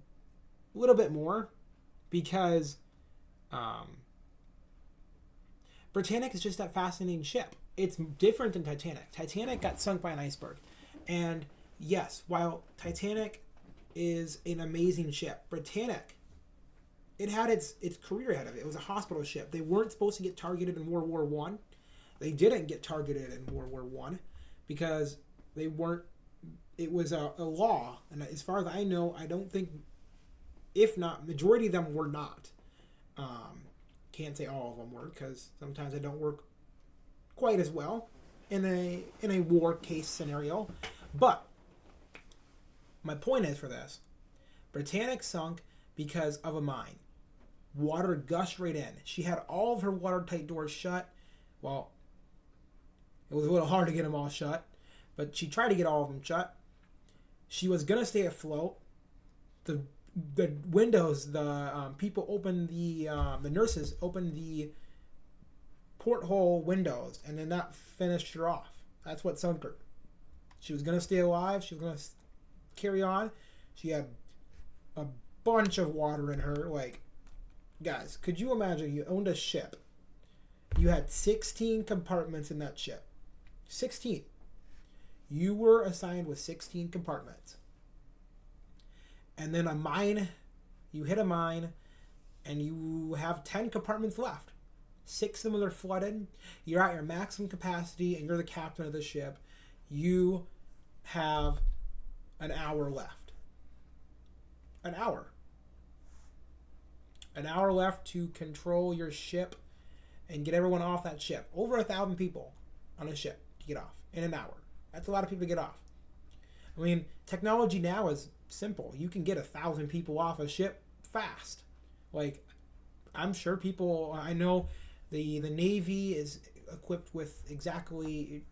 bit more, because Britannic is just that fascinating ship. It's different than Titanic. Titanic got sunk by an iceberg, and yes, while Titanic is an amazing ship, Britannic, it had its career ahead of it. It was a hospital ship. They weren't supposed to get targeted in World War One. They didn't get targeted in World War One because they weren't. It was a law, and as far as I know, I don't think, if not, majority of them were not. Can't say all of them were, because sometimes they don't work quite as well in a war case scenario. But my point is, for this, Britannic sunk because of a mine. Water gushed right in. She had all of her watertight doors shut. Well, it was a little hard to get them all shut, but she tried to get all of them shut. She was gonna stay afloat. The windows, the people opened the nurses opened the porthole windows, and then that finished her off. That's what sunk her. She was gonna stay alive. She was gonna carry on. She had a bunch of water in her. Like, guys, could you imagine? You owned a ship. You had 16 compartments in that ship. 16. You were assigned with 16 compartments. And then a mine, you hit a mine, and you have 10 compartments left. 6 of them are flooded. You're at your maximum capacity, and you're the captain of the ship. You have an hour left. An hour. An hour left to control your ship and get everyone off that ship. Over 1,000 people on a ship to get off in an hour. That's a lot of people to get off. I mean, technology now is simple. You can get 1,000 people off a ship fast. Like, I'm sure people, I know the Navy is equipped with exactly,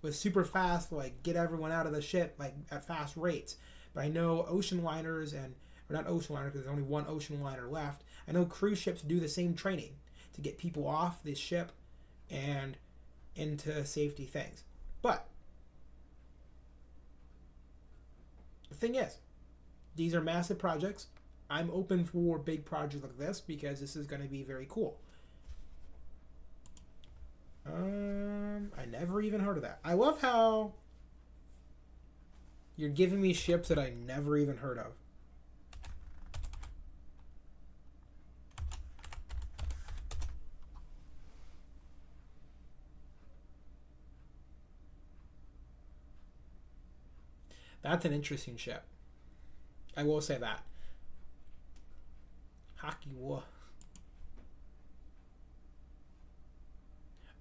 with super fast, like, get everyone out of the ship, like, at fast rates. But I know ocean liners or not ocean liners, because there's only one ocean liner left. I know cruise ships do the same training to get people off the ship and into safety things. But the thing is, these are massive projects. I'm open for big projects like this because this is going to be very cool. I never even heard of that. I love how you're giving me ships that I never even heard of. That's an interesting ship. I will say that. Hockey War.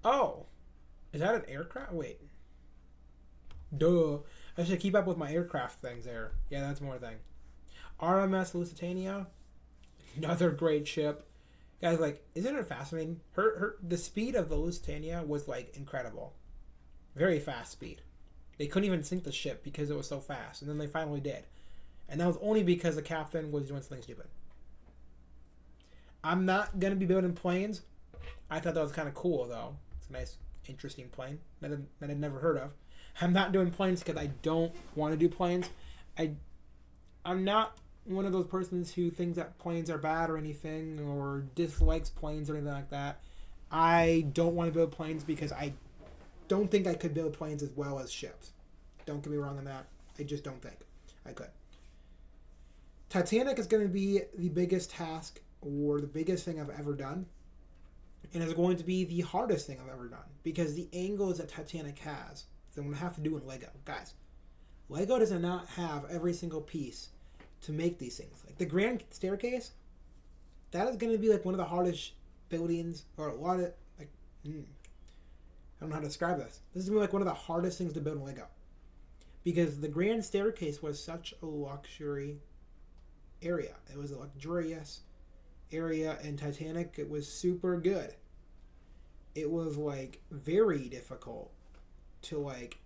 Oh. Is that an aircraft? Wait. Duh. I should keep up with my aircraft things there. Yeah, that's more thing. RMS Lusitania. Another great ship. Guys, like, isn't it fascinating? The speed of the Lusitania was, like, incredible. Very fast speed. They couldn't even sink the ship because it was so fast. And then they finally did. And that was only because the captain was doing something stupid. I'm not going to be building planes. I thought that was kind of cool, though. It's a nice interesting plane that I'd never heard of. I'm not doing planes because I don't want to do planes. I'm not one of those persons who thinks that planes are bad or anything, or dislikes planes or anything like that. I don't want to build planes because I don't think I could build planes as well as ships. Don't get me wrong on that. I just don't think I could. Titanic is going to be the biggest task or the biggest thing I've ever done. And it's going to be the hardest thing I've ever done because the angles that Titanic has, so I'm going to have to do in Lego. Guys, Lego does not have every single piece to make these things. Like the Grand Staircase, that is going to be like one of the hardest buildings, or a lot of, like, I don't know how to describe this. This is going to be like one of the hardest things to build in Lego. Because the Grand Staircase was such a luxury area. It was a luxurious area, and Titanic, it was super good. It was like very difficult to like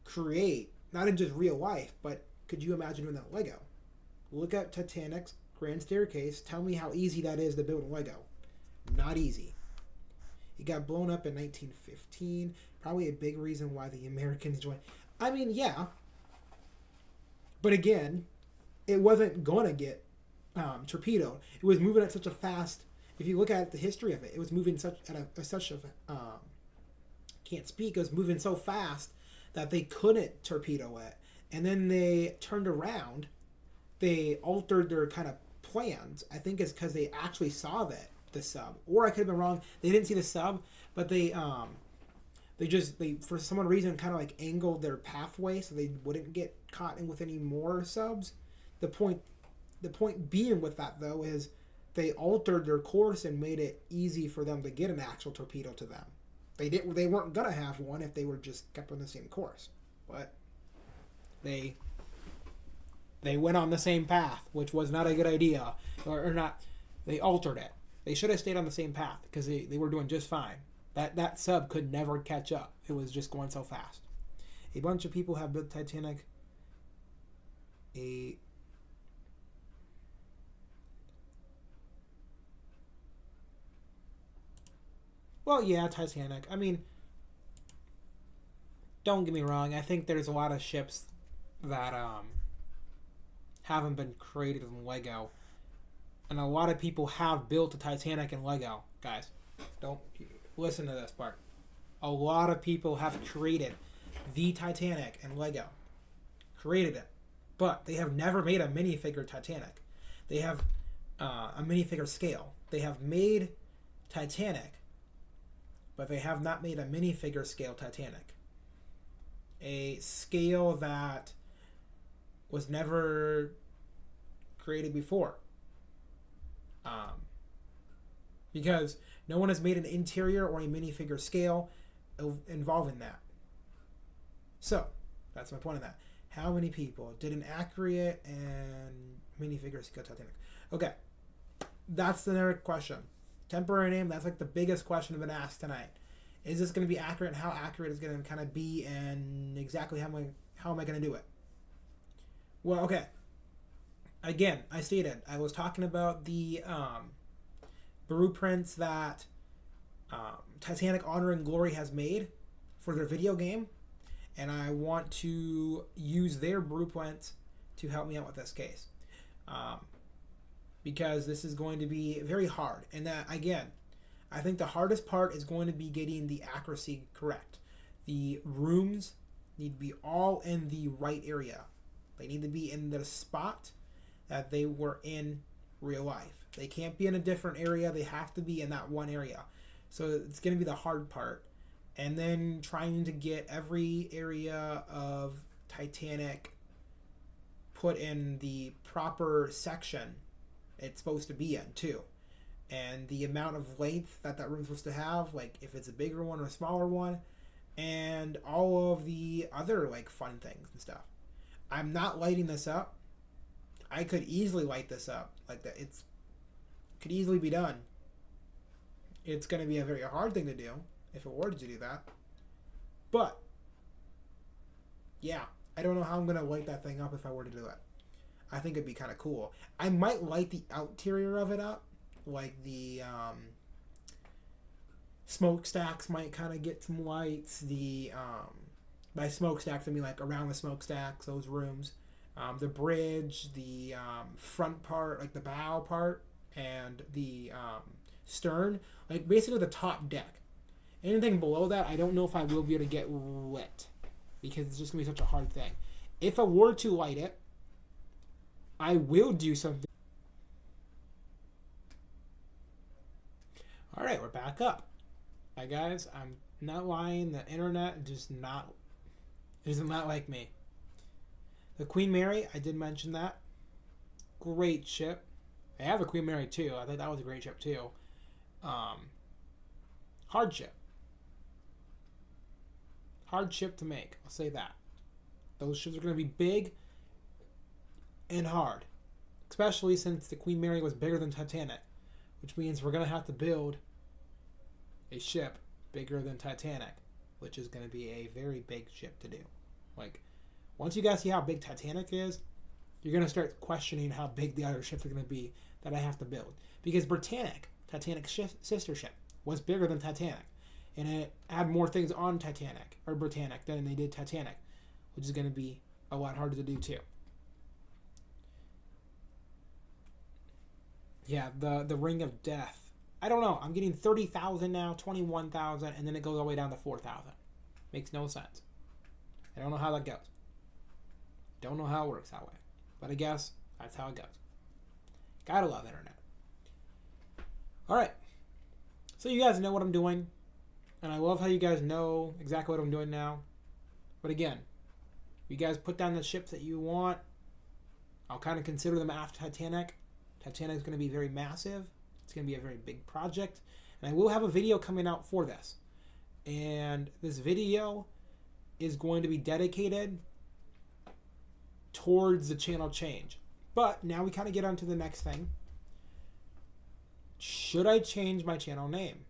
create, not in just real life, but could you imagine doing that in Lego? Look at Titanic's Grand Staircase. Tell me how easy that is to build in Lego. Not easy. It got blown up in 1915. Probably a big reason why the Americans joined. I mean, yeah. But again, it wasn't going to get torpedoed. It was moving at such a fast. If you look at the history of it, it was moving can't speak. It was moving so fast that they couldn't torpedo it. And then they turned around. They altered their kind of plans. I think it's because they actually saw the sub, or I could have been wrong. They didn't see the sub, but they for some reason kind of like angled their pathway so they wouldn't get caught in with any more subs. The point being with that though is they altered their course and made it easy for them to get an actual torpedo to them. They weren't gonna have one if they were just kept on the same course, but they went on the same path, which was not a good idea, or not. They altered it. They should have stayed on the same path because they were doing just fine. That sub could never catch up. It was just going so fast. A bunch of people have built Titanic. Well, yeah, Titanic. I mean, don't get me wrong. I think there's a lot of ships that haven't been created in Lego, and a lot of people have built a Titanic in Lego. Guys, don't listen to this part. A lot of people have created the Titanic in Lego, created it, but they have never made a minifigure Titanic. They have a minifigure scale. They have made Titanic, but they have not made a minifigure scale Titanic. A scale that was never created before. Because no one has made an interior or a minifigure scale involving that. So, that's my point on that. How many people did an accurate and minifigure scale Titanic? Okay, that's the next question. Temporary name, that's like the biggest question I've been asked tonight. Is this going to be accurate, and how accurate is it going to kind of be, and exactly how am I going to do it? Well, okay. Again, I stated, I was talking about the blueprints that Titanic Honor and Glory has made for their video game, and I want to use their blueprints to help me out with this case. Because this is going to be very hard. And again, I think the hardest part is going to be getting the accuracy correct. The rooms need to be all in the right area. They need to be in the spot that they were in real life. They can't be in a different area. They have to be in that one area. So it's going to be the hard part. And then trying to get every area of Titanic put in the proper section it's supposed to be in too. And the amount of length that room's supposed to have, like if it's a bigger one or a smaller one, and all of the other like fun things and stuff. I'm not lighting this up. I could easily light this up like that. It's could easily be done. It's going to be a very hard thing to do if it were to do that. But yeah, I don't know how I'm going to light that thing up if I were to do it. I think it'd be kind of cool. I might light the interior of it up, like the smokestacks might kind of get some lights. The by smokestacks I mean like around the smokestacks, those rooms. The bridge, the front part, like the bow part, and the stern, like basically the top deck. Anything below that, I don't know if I will be able to get lit because it's just gonna be such a hard thing. If I were to light it, I will do something. All right, we're back up. Hi guys, I'm not lying. The internet isn't like me. The Queen Mary, I did mention that. Great ship. I have a Queen Mary too. I thought that was a great ship too. Hard ship. Hard ship to make. I'll say that. Those ships are going to be big and hard. Especially since the Queen Mary was bigger than Titanic. Which means we're going to have to build a ship bigger than Titanic. Which is going to be a very big ship to do. Like, once you guys see how big Titanic is, you're going to start questioning how big the other ships are going to be that I have to build. Because Britannic, Titanic's sister ship, was bigger than Titanic. And it had more things on Titanic, or Britannic, than they did Titanic. Which is going to be a lot harder to do too. Yeah, the Ring of Death. I don't know. I'm getting 30,000 now, 21,000, and then it goes all the way down to 4,000. Makes no sense. I don't know how that goes. Don't know how it works that way. But I guess that's how it goes. Gotta love internet. Alright. So you guys know what I'm doing. And I love how you guys know exactly what I'm doing now. But again, you guys put down the ships that you want. I'll kind of consider them after Titanic. Titanic's going to be very massive. It's going to be a very big project. And I will have a video coming out for this. And this video is going to be dedicated towards the channel change. But now we kind of get on to the next thing. Should I change my channel name?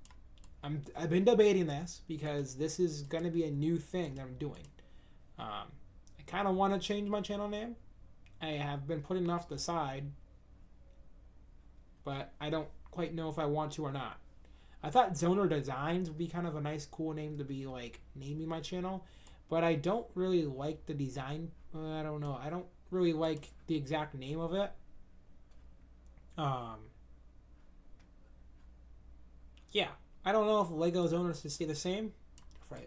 I've been debating this because this is going to be a new thing that I'm doing. I kind of want to change my channel name. I have been putting it off to the side, but I don't quite know if I want to or not. I thought Zoner Designs would be kind of a nice, cool name to be like naming my channel, but I don't really like the design. I don't know. I don't really like the exact name of it. Yeah, I don't know if Lego Zoner should stay the same,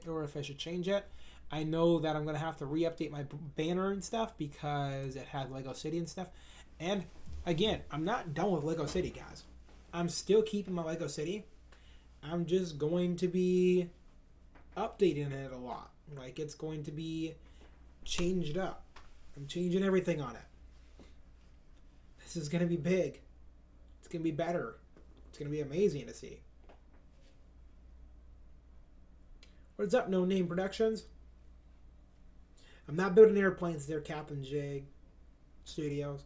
or if I should change it. I know that I'm gonna have to re-update my banner and stuff because it has Lego City and stuff. And again, I'm not done with Lego City, guys. I'm still keeping my Lego City. I'm just going to be updating it a lot. Like, it's going to be changed up. I'm changing everything on it. This is going to be big. It's going to be better. It's going to be amazing to see. What's up, No Name Productions? I'm not building airplanes there, Captain J Studios.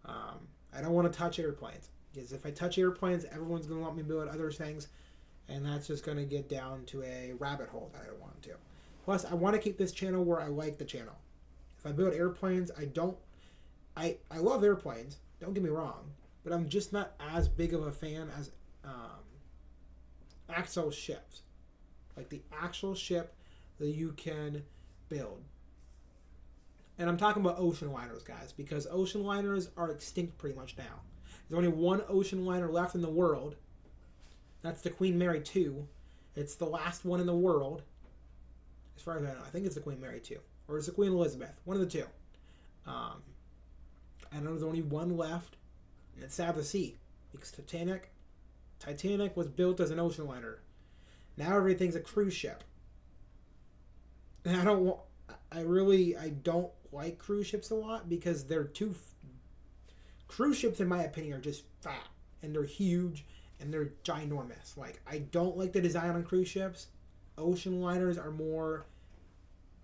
I don't want to touch airplanes. Because if I touch airplanes, everyone's going to want me to build other things. And that's just going to get down to a rabbit hole that I don't want to. Plus, I want to keep this channel where I like the channel. If I build airplanes, I love airplanes. Don't get me wrong. But I'm just not as big of a fan as actual ships. Like the actual ship that you can build. And I'm talking about ocean liners, guys. Because ocean liners are extinct pretty much now. There's only one ocean liner left in the world. That's the Queen Mary 2. It's the last one in the world. As far as I know, I think it's the Queen Mary 2. Or it's the Queen Elizabeth. One of the two. I know there's only one left. And it's sad to see. Because Titanic was built as an ocean liner. Now everything's a cruise ship. And I don't like cruise ships a lot because they're too... Cruise ships, in my opinion, are just fat. And they're huge. And they're ginormous. Like, I don't like the design on cruise ships. Ocean liners are more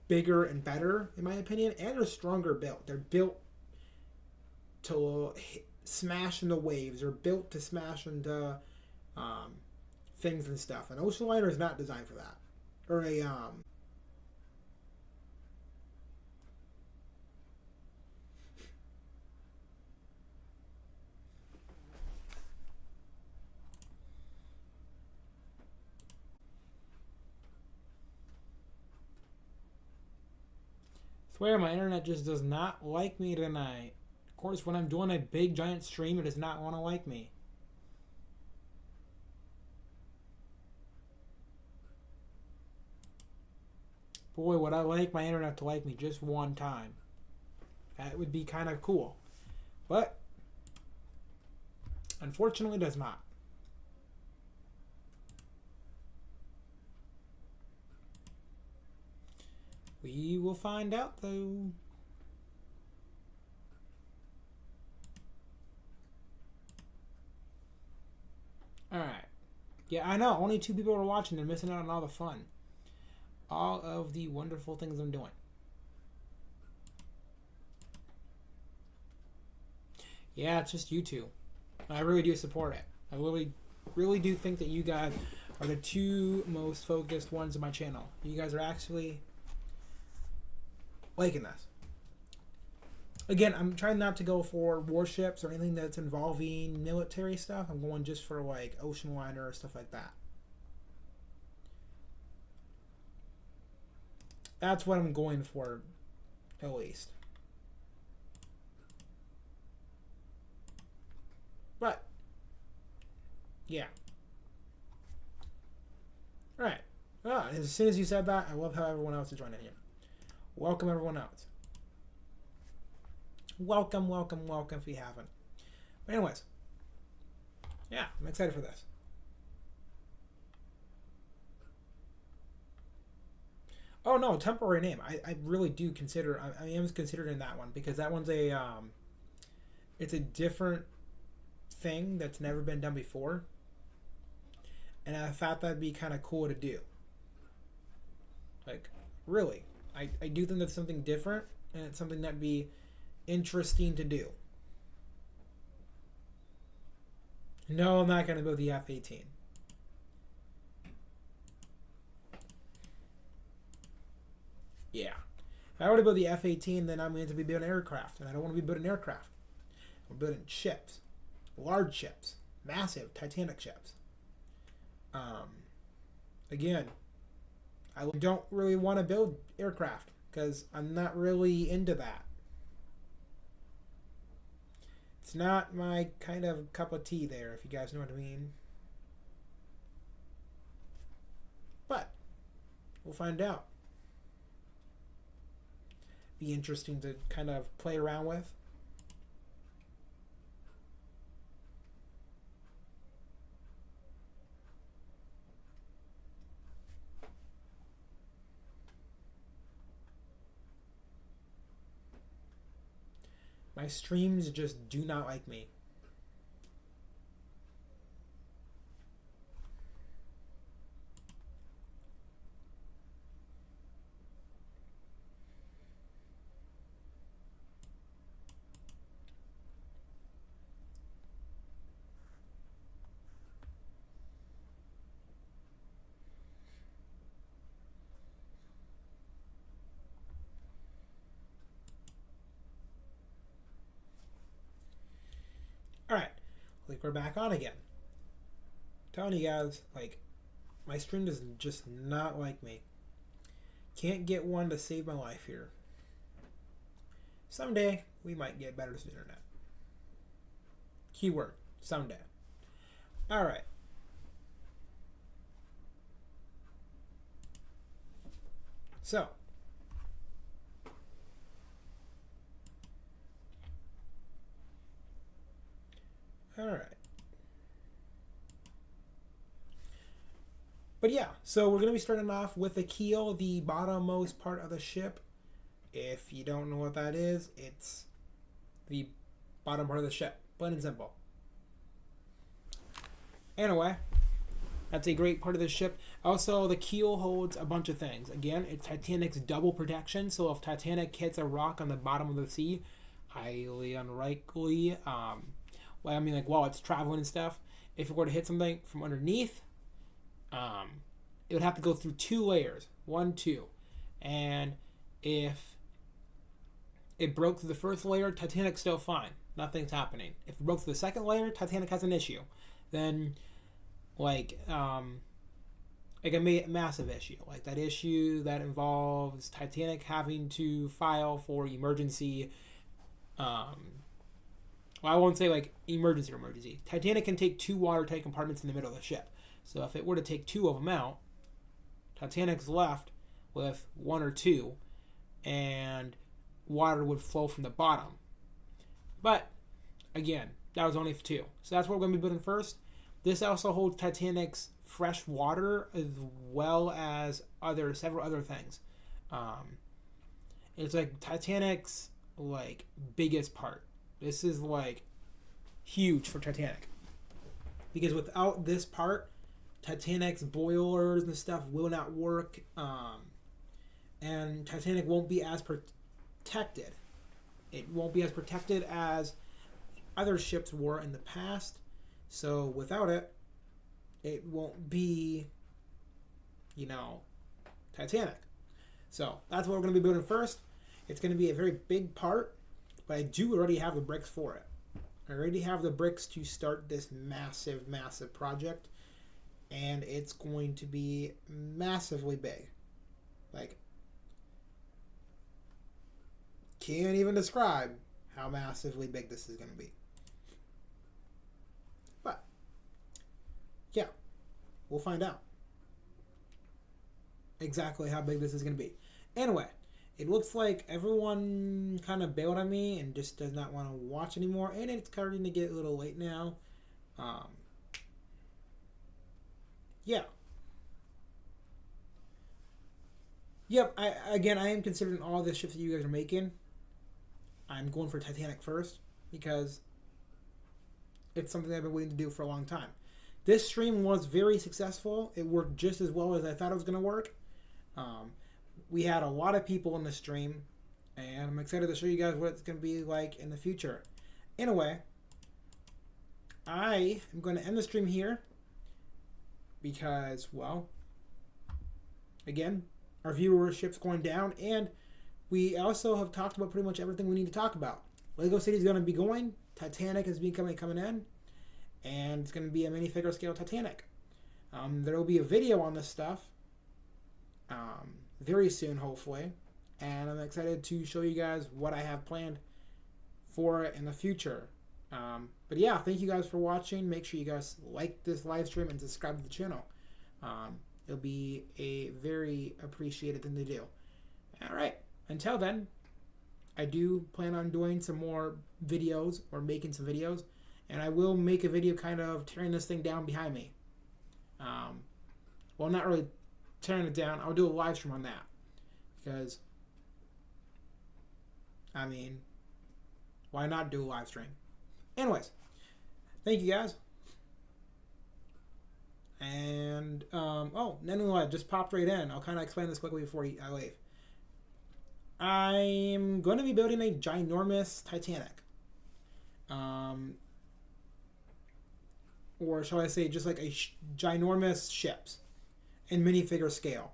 bigger and better, in my opinion. And they're stronger built. They're built to smash into waves. They're built to smash into things and stuff. An ocean liner is not designed for that. Or a... Swear my internet just does not like me tonight. Of course, when I'm doing a big giant stream, it does not want to like me. Boy, would I like my internet to like me just one time. That would be kind of cool. But, unfortunately, it does not. We will find out, though. Alright. Yeah, I know. Only 2 people are watching. They're missing out on all the fun. All of the wonderful things I'm doing. Yeah, it's just you two. I really do support it. I really do think that you guys are the 2 most focused ones on my channel. You guys are actually liking this. Again, I'm trying not to go for warships or anything that's involving military stuff. I'm going just for like ocean liner or stuff like that. That's what I'm going for, at least. But, yeah. Alright. Ah, as soon as you said that, I love how everyone else is joining in. Welcome, everyone else. Welcome, welcome, welcome if you haven't. But anyways. Yeah, I'm excited for this. Oh no, temporary name. I really do consider. I am considering that one because that one's a it's a different thing that's never been done before, and I thought that'd be kind of cool to do. Like, really, I do think that's something different, and it's something that'd be interesting to do. No, I'm not gonna build the F-18. Yeah. If I were to build the F-18, then I'm going to be building aircraft. And I don't want to be building aircraft. I'm building ships. Large ships. Massive Titanic ships. Again, I don't really want to build aircraft because I'm not really into that. It's not my kind of cup of tea there, if you guys know what I mean. But we'll find out. Be interesting to kind of play around with. My streams just do not like me. Alright, like we're back on again. Telling you guys, like, my stream does just not like me. Can't get one to save my life here. Someday, we might get better internet. Keyword, someday. Alright. So. Alright. But yeah, so we're going to be starting off with the keel, the bottommost part of the ship. If you don't know what that is, it's the bottom part of the ship. Plain and simple. Anyway, that's a great part of the ship. Also, the keel holds a bunch of things. Again, it's Titanic's double protection, so if Titanic hits a rock on the bottom of the sea, highly unlikely, well, I mean, like, while it's traveling and stuff, if it were to hit something from underneath, it would have to go through 2 layers. 1, 2. And if it broke through the first layer, Titanic's still fine. Nothing's happening. If it broke through the second layer, Titanic has an issue. Then, like, like a massive issue, like that issue that involves Titanic having to file for emergency. Well, I won't say like emergency. Titanic can take 2 watertight compartments in the middle of the ship. So if it were to take 2 of them out, Titanic's left with 1 or 2, and water would flow from the bottom. But again, that was only for 2. So that's what we're going to be building first. This also holds Titanic's fresh water as well as several other things. It's like Titanic's like biggest part. This is like huge for Titanic, because without this part, Titanic's boilers and stuff will not work, and Titanic won't be as protected. It won't be as protected as other ships were in the past. So without it, it won't be, Titanic. So that's what we're going to be building first. It's going to be a very big part, but I do already have the bricks for it. I already have the bricks to start this massive, massive project, and it's going to be massively big. Like, can't even describe how massively big this is going to be. But, yeah, we'll find out exactly how big this is going to be. Anyway, it looks like everyone kind of bailed on me and just does not want to watch anymore, and it's starting to get a little late now. Yeah. Yep, I am considering all the ships that you guys are making. I'm going for Titanic first because it's something I've been waiting to do for a long time. This stream was very successful. It worked just as well as I thought it was going to work. We had a lot of people in the stream, and I'm excited to show you guys what it's going to be like in the future. Anyway, I am going to end the stream here because, well, again, our viewership's going down, and we also have talked about pretty much everything we need to talk about. Lego City is going to be going. Titanic is coming in, and it's going to be a minifigure scale Titanic. There will be a video on this stuff very soon, hopefully, and I'm excited to show you guys what I have planned for it in the future. But yeah, thank you guys for watching. Make sure you guys like this live stream and subscribe to the channel. It'll be a very appreciated thing to do. All right, until then, I do plan on doing some more videos or making some videos, and I will make a video kind of tearing this thing down behind me. Well, not really tearing it down. I'll do a live stream on that because, I mean, why not do a live stream? Anyways, thank you guys. And, oh, Nenua just popped right in. I'll kind of explain this quickly before I leave. I'm going to be building a ginormous Titanic. Or shall I say just like a ginormous ships in minifigure scale.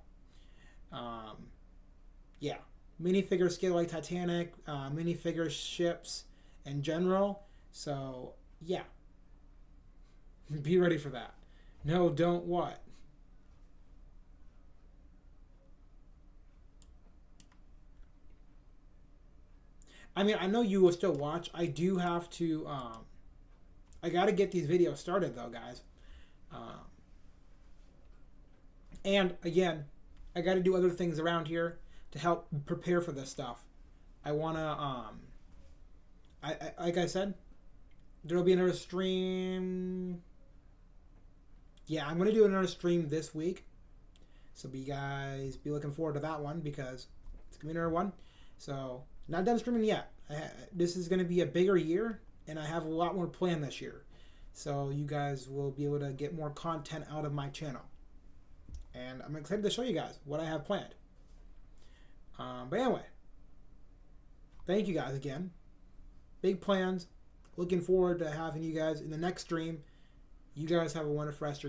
Yeah, minifigure scale like Titanic, minifigure ships in general. So, yeah. Be ready for that. No, don't what? I mean, I know you will still watch. I do have to, I got to get these videos started though, guys. And again, I got to do other things around here to help prepare for this stuff. I want to, like I said, there'll be another stream. Yeah, I'm going to do another stream this week. So you guys be looking forward to that one because it's going to be another one. So, not done streaming yet. This is going to be a bigger year, and I have a lot more planned this year. So you guys will be able to get more content out of my channel. And I'm excited to show you guys what I have planned. But anyway, thank you guys again. Big plans. Looking forward to having you guys in the next stream. You guys have a wonderful rest of your